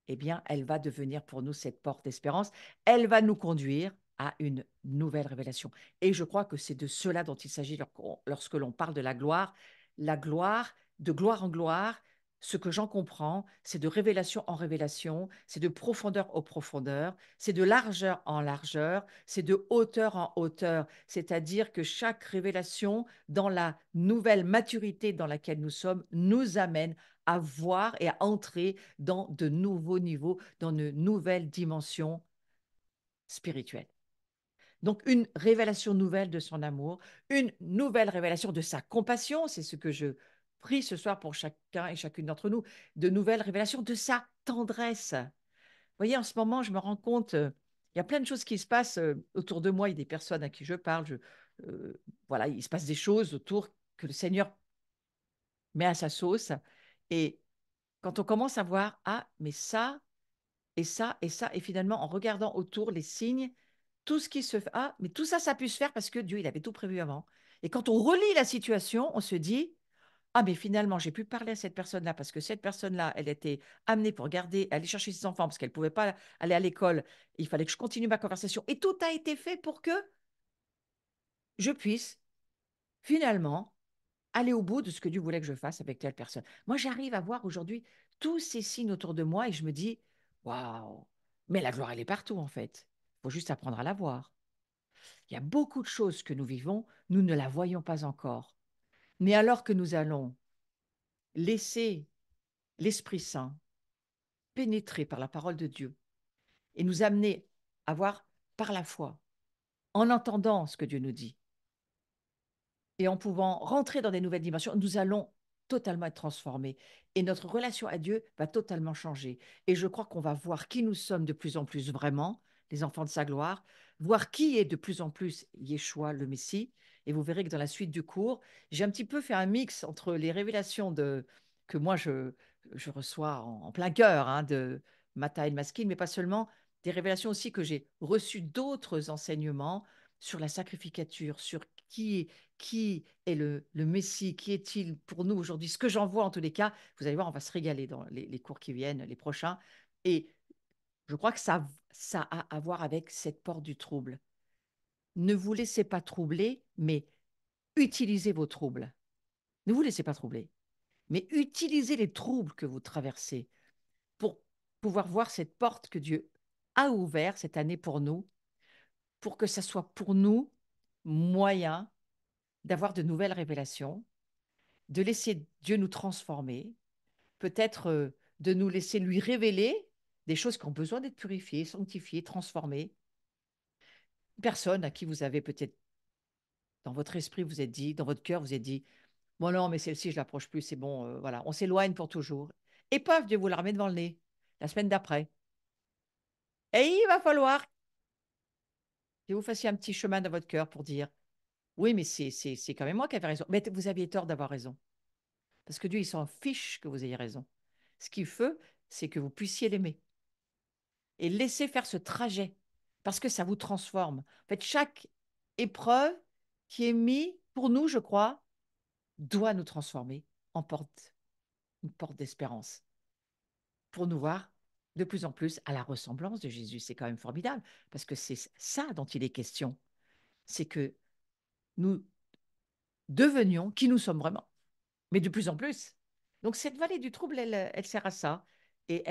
eh bien, elle va devenir pour nous cette porte d'espérance. Elle va nous conduire à une nouvelle révélation. Et je crois que c'est de cela dont il s'agit lorsque l'on parle de la gloire. La gloire, de gloire en gloire, ce que j'en comprends, c'est de révélation en révélation, c'est de profondeur en profondeur, c'est de largeur en largeur, c'est de hauteur en hauteur. C'est-à-dire que chaque révélation, dans la nouvelle maturité dans laquelle nous sommes, nous amène à voir et à entrer dans de nouveaux niveaux, dans de nouvelles dimensions spirituelles. Donc, une révélation nouvelle de son amour, une nouvelle révélation de sa compassion, c'est ce que je prie ce soir pour chacun et chacune d'entre nous, de nouvelles révélations de sa tendresse. Vous voyez, en ce moment, je me rends compte, il y a plein de choses qui se passent autour de moi, il y a des personnes à qui je parle, voilà, il se passe des choses autour que le Seigneur met à sa sauce. Et quand on commence à voir, ah, mais ça, et ça, et ça, et finalement, en regardant autour les signes, tout ce qui se fait, ah, mais tout ça, ça a pu se faire parce que Dieu, il avait tout prévu avant. Et quand on relit la situation, on se dit, ah, mais finalement, j'ai pu parler à cette personne-là parce que cette personne-là, elle était amenée pour garder, aller chercher ses enfants parce qu'elle ne pouvait pas aller à l'école. Il fallait que je continue ma conversation. Et tout a été fait pour que je puisse finalement aller au bout de ce que Dieu voulait que je fasse avec telle personne. Moi, j'arrive à voir aujourd'hui tous ces signes autour de moi et je me dis, waouh, mais la gloire, elle est partout en fait. Il faut juste apprendre à la voir. Il y a beaucoup de choses que nous vivons, nous ne la voyons pas encore. Mais alors que nous allons laisser l'Esprit Saint pénétrer par la parole de Dieu et nous amener à voir par la foi, en entendant ce que Dieu nous dit, et en pouvant rentrer dans des nouvelles dimensions, nous allons totalement être transformés. Et notre relation à Dieu va totalement changer. Et je crois qu'on va voir qui nous sommes de plus en plus vraiment, les enfants de sa gloire, voir qui est de plus en plus Yeshua, le Messie. Et vous verrez que dans la suite du cours, j'ai un petit peu fait un mix entre les révélations que moi je reçois en plein cœur de Mata et Maskin, mais pas seulement, des révélations aussi que j'ai reçues d'autres enseignements sur la sacrificature, sur qui est le Messie, qui est-il pour nous aujourd'hui. Ce que j'en vois en tous les cas, vous allez voir, on va se régaler dans les cours qui viennent, les prochains. Et je crois que ça a à voir avec cette porte du trouble. Ne vous laissez pas troubler, mais utilisez vos troubles. Ne vous laissez pas troubler, mais utilisez les troubles que vous traversez pour pouvoir voir cette porte que Dieu a ouverte cette année pour nous, pour que ça soit pour nous moyen d'avoir de nouvelles révélations, de laisser Dieu nous transformer, peut-être de nous laisser lui révéler des choses qui ont besoin d'être purifiées, sanctifiées, transformées. Personne à qui vous avez peut-être, dans votre esprit, vous êtes dit, dans votre cœur, vous êtes dit, bon non, mais celle-ci, je l'approche plus, c'est bon, voilà, on s'éloigne pour toujours. Et paf, Dieu vous la remet devant le nez, la semaine d'après. Et il va falloir que vous fassiez un petit chemin dans votre cœur pour dire, oui, mais c'est quand même moi qui avais raison. Mais vous aviez tort d'avoir raison. Parce que Dieu, il s'en fiche que vous ayez raison. Ce qu'il veut, c'est que vous puissiez l'aimer et laisser faire ce trajet parce que ça vous transforme. En fait, chaque épreuve qui est mise pour nous, je crois, doit nous transformer en une porte d'espérance pour nous voir de plus en plus à la ressemblance de Jésus. C'est quand même formidable parce que c'est ça dont il est question. C'est que nous devenions qui nous sommes vraiment, mais de plus en plus. Donc cette vallée du trouble, elle sert à ça. Et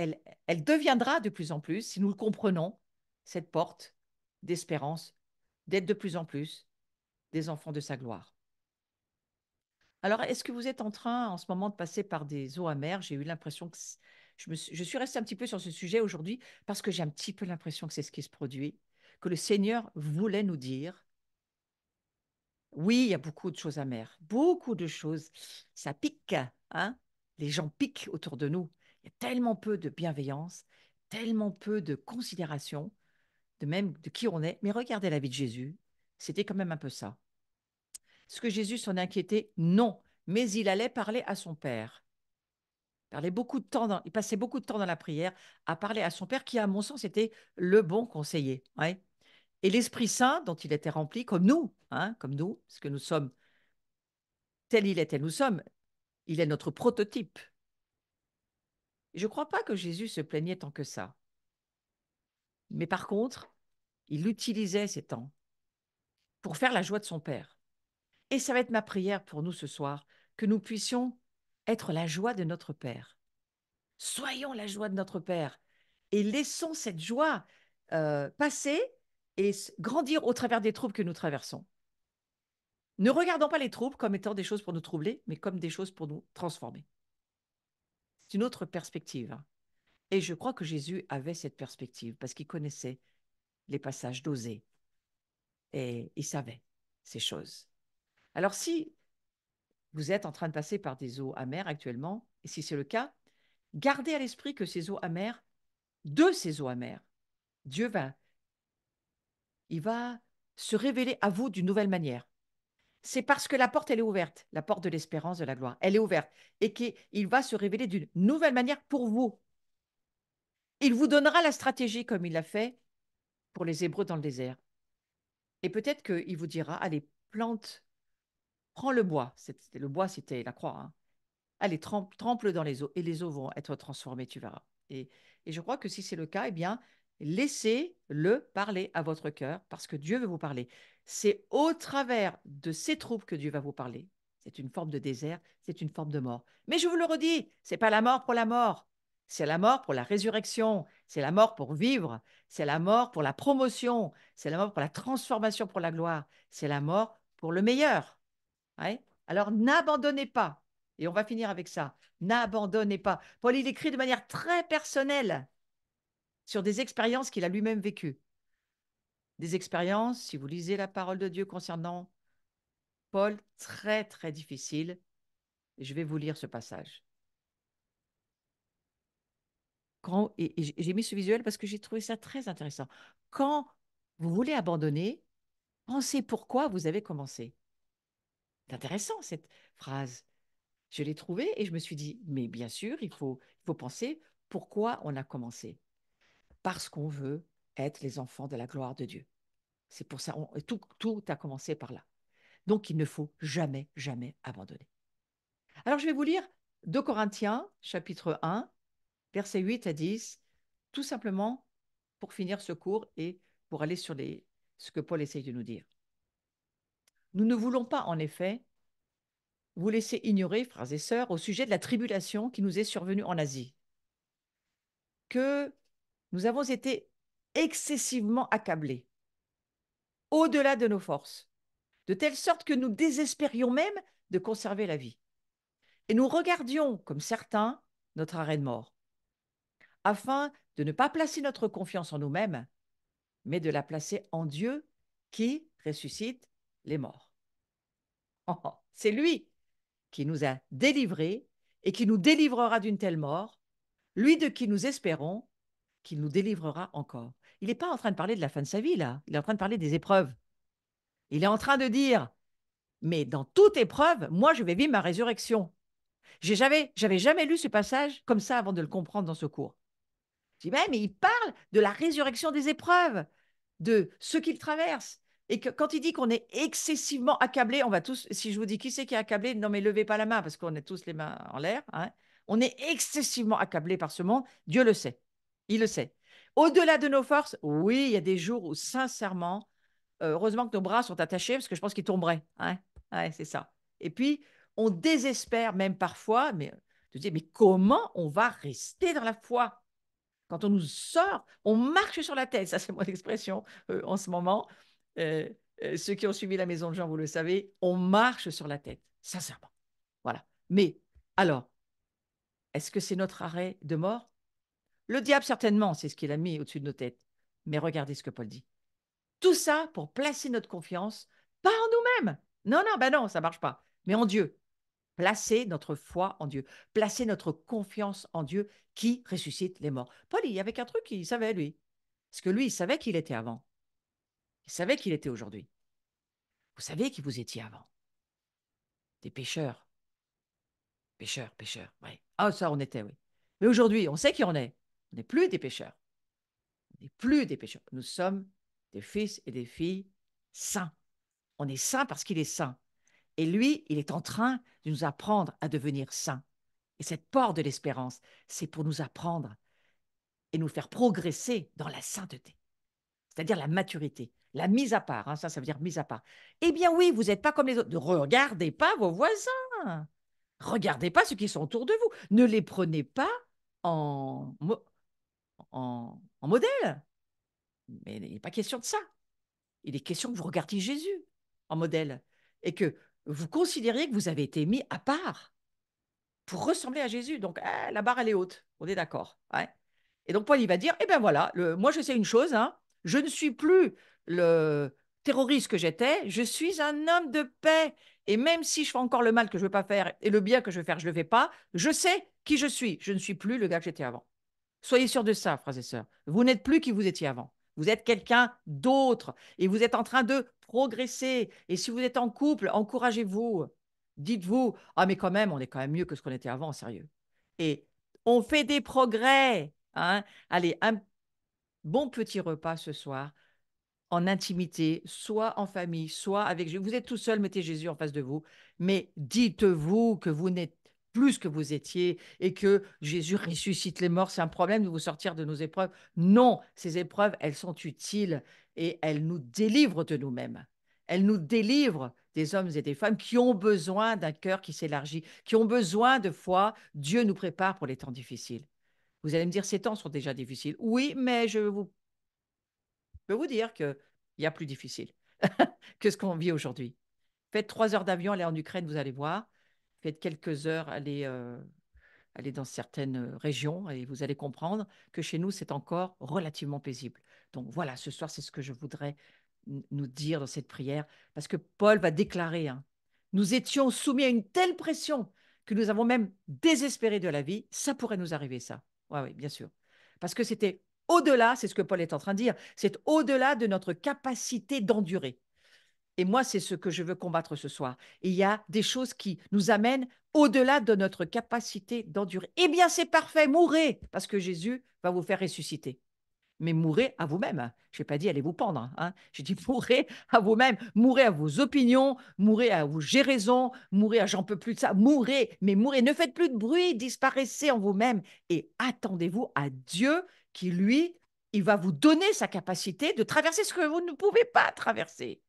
elle deviendra de plus en plus, si nous le comprenons, cette porte d'espérance, d'être de plus en plus des enfants de sa gloire. Alors, est-ce que vous êtes en train en ce moment de passer par des eaux amères? J'ai eu l'impression que je suis restée un petit peu sur ce sujet aujourd'hui parce que j'ai un petit peu l'impression que c'est ce qui se produit, que le Seigneur voulait nous dire, oui, il y a beaucoup de choses amères, beaucoup de choses. Ça pique, hein? Les gens piquent autour de nous. Il y a tellement peu de bienveillance, tellement peu de considération, de même de qui on est. Mais regardez la vie de Jésus. C'était quand même un peu ça. Est-ce que Jésus s'en inquiétait? Non, mais il allait parler à son Père. Il passait beaucoup de temps dans la prière à parler à son Père, qui, à mon sens, était le bon conseiller. Ouais. Et l'Esprit Saint, dont il était rempli, comme nous, parce que nous sommes tel il est, tel nous sommes, il est notre prototype. Et je ne crois pas que Jésus se plaignait tant que ça. Mais par contre, il utilisait ces temps pour faire la joie de son Père. Et ça va être ma prière pour nous ce soir, que nous puissions être la joie de notre Père. Soyons la joie de notre Père et laissons cette joie passer et grandir au travers des troubles que nous traversons. Ne regardons pas les troubles comme étant des choses pour nous troubler, mais comme des choses pour nous transformer. C'est une autre perspective, hein. Et je crois que Jésus avait cette perspective parce qu'il connaissait les passages d'Osée et il savait ces choses. Alors si vous êtes en train de passer par des eaux amères actuellement, et si c'est le cas, gardez à l'esprit que ces eaux amères, de ces eaux amères, Dieu il va se révéler à vous d'une nouvelle manière. C'est parce que la porte, elle est ouverte, la porte de l'espérance, de la gloire, elle est ouverte, et qu'il va se révéler d'une nouvelle manière pour vous. Il vous donnera la stratégie comme il l'a fait pour les Hébreux dans le désert. Et peut-être qu'il vous dira, allez, plante, prends le bois. Le bois, c'était la croix, hein. Allez, trempe-le dans les eaux et les eaux vont être transformées, tu verras. Et je crois que si c'est le cas, eh bien, laissez-le parler à votre cœur parce que Dieu veut vous parler. C'est au travers de ces troubles que Dieu va vous parler. C'est une forme de désert, c'est une forme de mort. Mais je vous le redis, c'est pas la mort pour la mort. C'est la mort pour la résurrection, c'est la mort pour vivre, c'est la mort pour la promotion, c'est la mort pour la transformation, pour la gloire, c'est la mort pour le meilleur. Ouais. Alors n'abandonnez pas. Et on va finir avec ça. N'abandonnez pas. Paul, il écrit de manière très personnelle sur des expériences qu'il a lui-même vécues. Des expériences, si vous lisez la parole de Dieu concernant Paul, très, très difficiles. Et je vais vous lire ce passage. Et j'ai mis ce visuel parce que j'ai trouvé ça très intéressant. Quand vous voulez abandonner, pensez pourquoi vous avez commencé. C'est intéressant cette phrase. Je l'ai trouvée et je me suis dit, mais bien sûr, il faut penser pourquoi on a commencé. Parce qu'on veut être les enfants de la gloire de Dieu. C'est pour ça, tout a commencé par là. Donc, il ne faut jamais, jamais abandonner. Alors, je vais vous lire 2 Corinthiens, chapitre 1, versets 8 à 10, tout simplement pour finir ce cours et pour aller sur ce que Paul essaye de nous dire. Nous ne voulons pas, en effet, vous laisser ignorer, frères et sœurs, au sujet de la tribulation qui nous est survenue en Asie, que nous avons été excessivement accablés, au-delà de nos forces, de telle sorte que nous désespérions même de conserver la vie. Et nous regardions, comme certains, notre arrêt de mort, afin de ne pas placer notre confiance en nous-mêmes, mais de la placer en Dieu qui ressuscite les morts. Oh, oh, c'est lui qui nous a délivrés et qui nous délivrera d'une telle mort, lui de qui nous espérons qu'il nous délivrera encore. Il n'est pas en train de parler de la fin de sa vie, là. Il est en train de parler des épreuves. Il est en train de dire, mais dans toute épreuve, moi, je vais vivre ma résurrection. J'avais jamais lu ce passage comme ça avant de le comprendre dans ce cours. Je dis, mais il parle de la résurrection des épreuves, de ce qu'il traverse. Et que quand il dit qu'on est excessivement accablé, on va tous, si je vous dis qui c'est qui est accablé, non mais levez pas la main parce qu'on est tous les mains en l'air, hein. On est excessivement accablé par ce monde, Dieu le sait, il le sait. Au-delà de nos forces, oui, il y a des jours où sincèrement, heureusement que nos bras sont attachés parce que je pense qu'ils tomberaient, hein. Ouais, c'est ça. Et puis, on désespère même parfois, mais tu dis, mais comment on va rester dans la foi? Quand on nous sort, on marche sur la tête. Ça, c'est mon expression en ce moment. Euh, ceux qui ont suivi la maison de Jean, vous le savez, on marche sur la tête, sincèrement. Voilà. Mais alors, est-ce que c'est notre arrêt de mort? Le diable, certainement, c'est ce qu'il a mis au-dessus de nos têtes. Mais regardez ce que Paul dit. Tout ça pour placer notre confiance, pas en nous-mêmes. Non, non, ben non, ça marche pas. Mais en Dieu. Placer notre foi en Dieu. Placer notre confiance en Dieu qui ressuscite les morts. Paul, il y avait un truc qu'il savait, lui. Parce que lui, il savait qu'il était avant. Il savait qu'il était aujourd'hui. Vous savez qui vous étiez avant? Des pécheurs. Pécheurs, pécheurs, oui. Ah, ça, on était, oui. Mais aujourd'hui, on sait qui on est. On n'est plus des pécheurs. On n'est plus des pécheurs. Nous sommes des fils et des filles saints. On est saints parce qu'il est saint. Et lui, il est en train de nous apprendre à devenir saints. Et cette porte de l'espérance, c'est pour nous apprendre et nous faire progresser dans la sainteté, c'est-à-dire la maturité, la mise à part. Hein, ça veut dire mise à part. Eh bien oui, vous n'êtes pas comme les autres. Ne regardez pas vos voisins. Regardez pas ceux qui sont autour de vous. Ne les prenez pas en, en modèle. Mais il n'est pas question de ça. Il est question que vous regardiez Jésus en modèle et que vous considériez que vous avez été mis à part pour ressembler à Jésus. Donc, la barre, elle est haute. On est d'accord. Ouais. Et donc, Paul, il va dire, eh bien voilà, moi, je sais une chose, hein, je ne suis plus le terroriste que j'étais, je suis un homme de paix. Et même si je fais encore le mal que je ne veux pas faire et le bien que je veux faire, je ne le fais pas, je sais qui je suis. Je ne suis plus le gars que j'étais avant. Soyez sûrs de ça, frères et sœurs. Vous n'êtes plus qui vous étiez avant. Vous êtes quelqu'un d'autre et vous êtes en train de progresser. Et si vous êtes en couple, encouragez-vous. Dites-vous, ah mais quand même, on est quand même mieux que ce qu'on était avant, sérieux. Et on fait des progrès. Hein. Allez, un bon petit repas ce soir en intimité, soit en famille, soit avec Jésus. Vous êtes tout seul, mettez Jésus en face de vous, mais dites-vous que vous n'êtes plus ce que vous étiez et que Jésus ressuscite les morts. C'est un problème de vous sortir de nos épreuves. Non, ces épreuves, elles sont utiles et elles nous délivrent de nous-mêmes. Elles nous délivrent des hommes et des femmes qui ont besoin d'un cœur qui s'élargit, qui ont besoin de foi. Dieu nous prépare pour les temps difficiles. Vous allez me dire, ces temps sont déjà difficiles. Oui, mais je vous peux vous dire qu'il y a plus difficile que ce qu'on vit aujourd'hui. Faites 3 heures d'avion, allez en Ukraine, vous allez voir. Faites quelques heures, allez dans certaines régions et vous allez comprendre que chez nous, c'est encore relativement paisible. Donc voilà, ce soir, c'est ce que je voudrais nous dire dans cette prière, parce que Paul va déclarer, hein, nous étions soumis à une telle pression que nous avons même désespéré de la vie. Ça pourrait nous arriver, ça. Oui, oui, bien sûr. Parce que c'était au-delà, c'est ce que Paul est en train de dire, c'est au-delà de notre capacité d'endurer. Et moi, c'est ce que je veux combattre ce soir. Et il y a des choses qui nous amènent au-delà de notre capacité d'endurer. Eh bien, c'est parfait, mourrez, parce que Jésus va vous faire ressusciter. Mais mourrez à vous-même. Je n'ai pas dit allez vous pendre. Hein. J'ai dit mourrez à vous-même, mourrez à vos opinions, mourrez à vos j'ai raison, mourrez à j'en peux plus de ça, mourrez, mais mourrez, ne faites plus de bruit, disparaissez en vous-même et attendez-vous à Dieu qui, lui, il va vous donner sa capacité de traverser ce que vous ne pouvez pas traverser.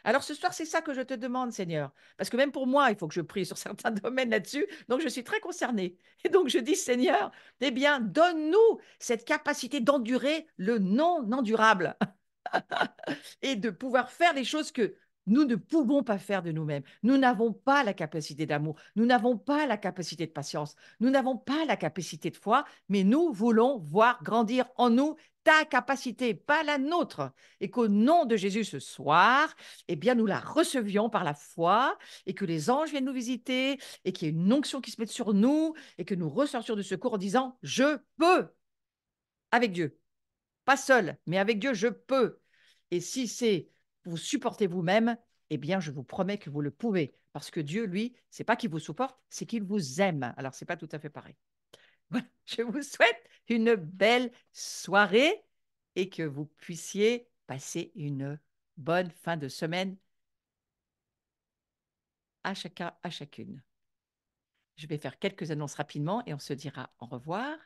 Alors ce soir, c'est ça que je te demande, Seigneur. Parce que même pour moi, il faut que je prie sur certains domaines là-dessus. Donc je suis très concernée. Et donc je dis, Seigneur, eh bien, donne-nous cette capacité d'endurer le non-endurable et de pouvoir faire les choses que nous ne pouvons pas faire de nous-mêmes. Nous n'avons pas la capacité d'amour, nous n'avons pas la capacité de patience, nous n'avons pas la capacité de foi, mais nous voulons voir grandir en nous ta capacité, pas la nôtre. Et qu'au nom de Jésus ce soir, eh bien, nous la recevions par la foi et que les anges viennent nous visiter et qu'il y ait une onction qui se mette sur nous et que nous ressortions de secours en disant, je peux avec Dieu. Pas seul, mais avec Dieu, je peux. Et si c'est vous supporter vous-même, eh bien, je vous promets que vous le pouvez. Parce que Dieu, lui, c'est pas qu'il vous supporte, c'est qu'il vous aime. Alors, c'est pas tout à fait pareil. Voilà, je vous souhaite une belle soirée et que vous puissiez passer une bonne fin de semaine à chacun, à chacune. Je vais faire quelques annonces rapidement et on se dira au revoir.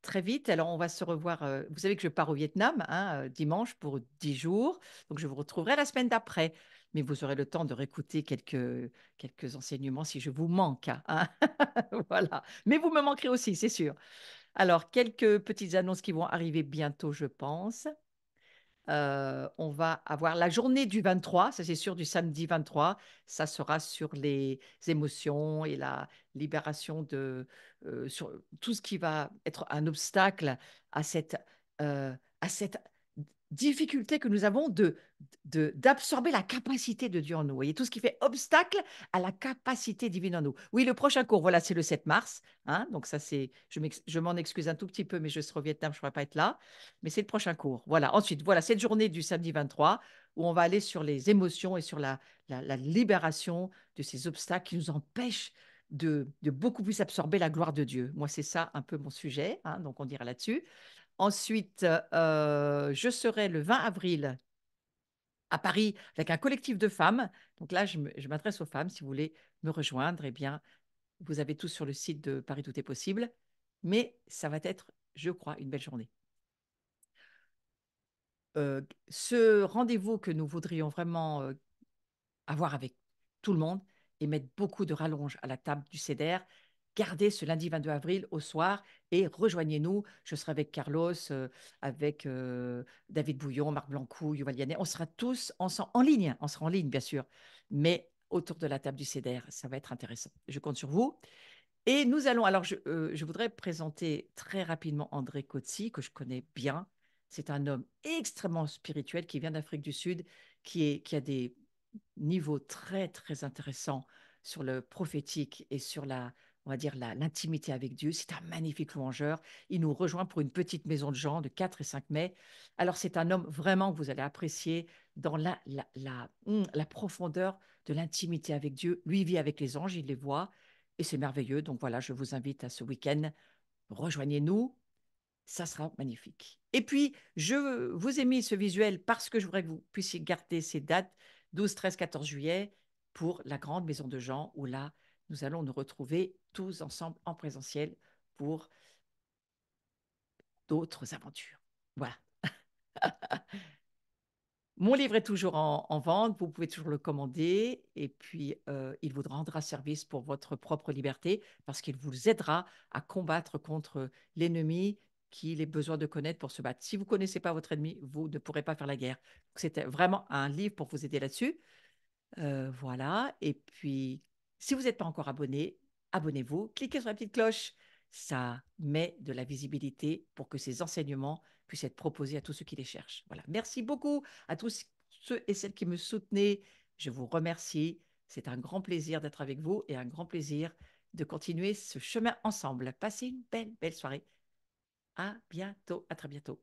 Très vite. Alors, on va se revoir. Vous savez que je pars au Vietnam hein, dimanche pour 10 jours. Donc, je vous retrouverai la semaine d'après. Mais vous aurez le temps de réécouter quelques enseignements si je vous manque. Hein. Voilà. Mais vous me manquerez aussi, c'est sûr. Alors, quelques petites annonces qui vont arriver bientôt, je pense. On va avoir la journée du 23, ça c'est sûr, du samedi 23. Ça sera sur les émotions et la libération sur tout ce qui va être un obstacle à cette difficulté que nous avons d'absorber la capacité de Dieu en nous. Vous voyez, tout ce qui fait obstacle à la capacité divine en nous. Oui, le prochain cours, voilà, c'est le 7 mars. Hein, donc ça, je m'en excuse un tout petit peu, mais je serai au Vietnam, je ne pourrai pas être là. Mais c'est le prochain cours. Voilà. Ensuite, voilà, cette journée du samedi 23, où on va aller sur les émotions et sur la libération de ces obstacles qui nous empêchent de beaucoup plus absorber la gloire de Dieu. Moi, c'est ça un peu mon sujet, hein, donc on dira là-dessus. Ensuite, je serai le 20 avril à Paris avec un collectif de femmes. Donc là, je m'adresse aux femmes. Si vous voulez me rejoindre, eh bien, vous avez tout sur le site de Paris Tout est possible. Mais ça va être, je crois, une belle journée. Ce rendez-vous que nous voudrions vraiment avoir avec tout le monde et mettre beaucoup de rallonges à la table du CEDER. Gardez ce lundi 22 avril au soir et rejoignez-nous. Je serai avec Carlos, avec David Bouillon, Marc Blancou, Yuval Yannet. On sera tous ensemble, en ligne. On sera en ligne, bien sûr, mais autour de la table du CEDER. Ça va être intéressant. Je compte sur vous. Et nous allons, alors je voudrais présenter très rapidement André Coetzee, que je connais bien. C'est un homme extrêmement spirituel qui vient d'Afrique du Sud, qui a des niveaux très, très intéressants sur le prophétique et sur on va dire, l'intimité avec Dieu. C'est un magnifique louangeur. Il nous rejoint pour une petite maison de gens de 4 et 5 mai. Alors, c'est un homme vraiment que vous allez apprécier dans la profondeur de l'intimité avec Dieu. Lui, il vit avec les anges, il les voit. Et c'est merveilleux. Donc voilà, je vous invite à ce week-end. Rejoignez-nous. Ça sera magnifique. Et puis, je vous ai mis ce visuel parce que je voudrais que vous puissiez garder ces dates 12, 13, 14 juillet pour la grande maison de Jean où là, nous allons nous retrouver tous ensemble en présentiel pour d'autres aventures. Voilà. Mon livre est toujours en vente, vous pouvez toujours le commander et puis il vous rendra service pour votre propre liberté parce qu'il vous aidera à combattre contre l'ennemi qu'il ait besoin de connaître pour se battre. Si vous ne connaissez pas votre ennemi, vous ne pourrez pas faire la guerre. C'était vraiment un livre pour vous aider là-dessus. Voilà. Et puis, si vous n'êtes pas encore abonné, abonnez-vous, cliquez sur la petite cloche. Ça met de la visibilité pour que ces enseignements puissent être proposés à tous ceux qui les cherchent. Voilà. Merci beaucoup à tous ceux et celles qui me soutenaient. Je vous remercie. C'est un grand plaisir d'être avec vous et un grand plaisir de continuer ce chemin ensemble. Passez une belle, belle soirée. À bientôt. À très bientôt.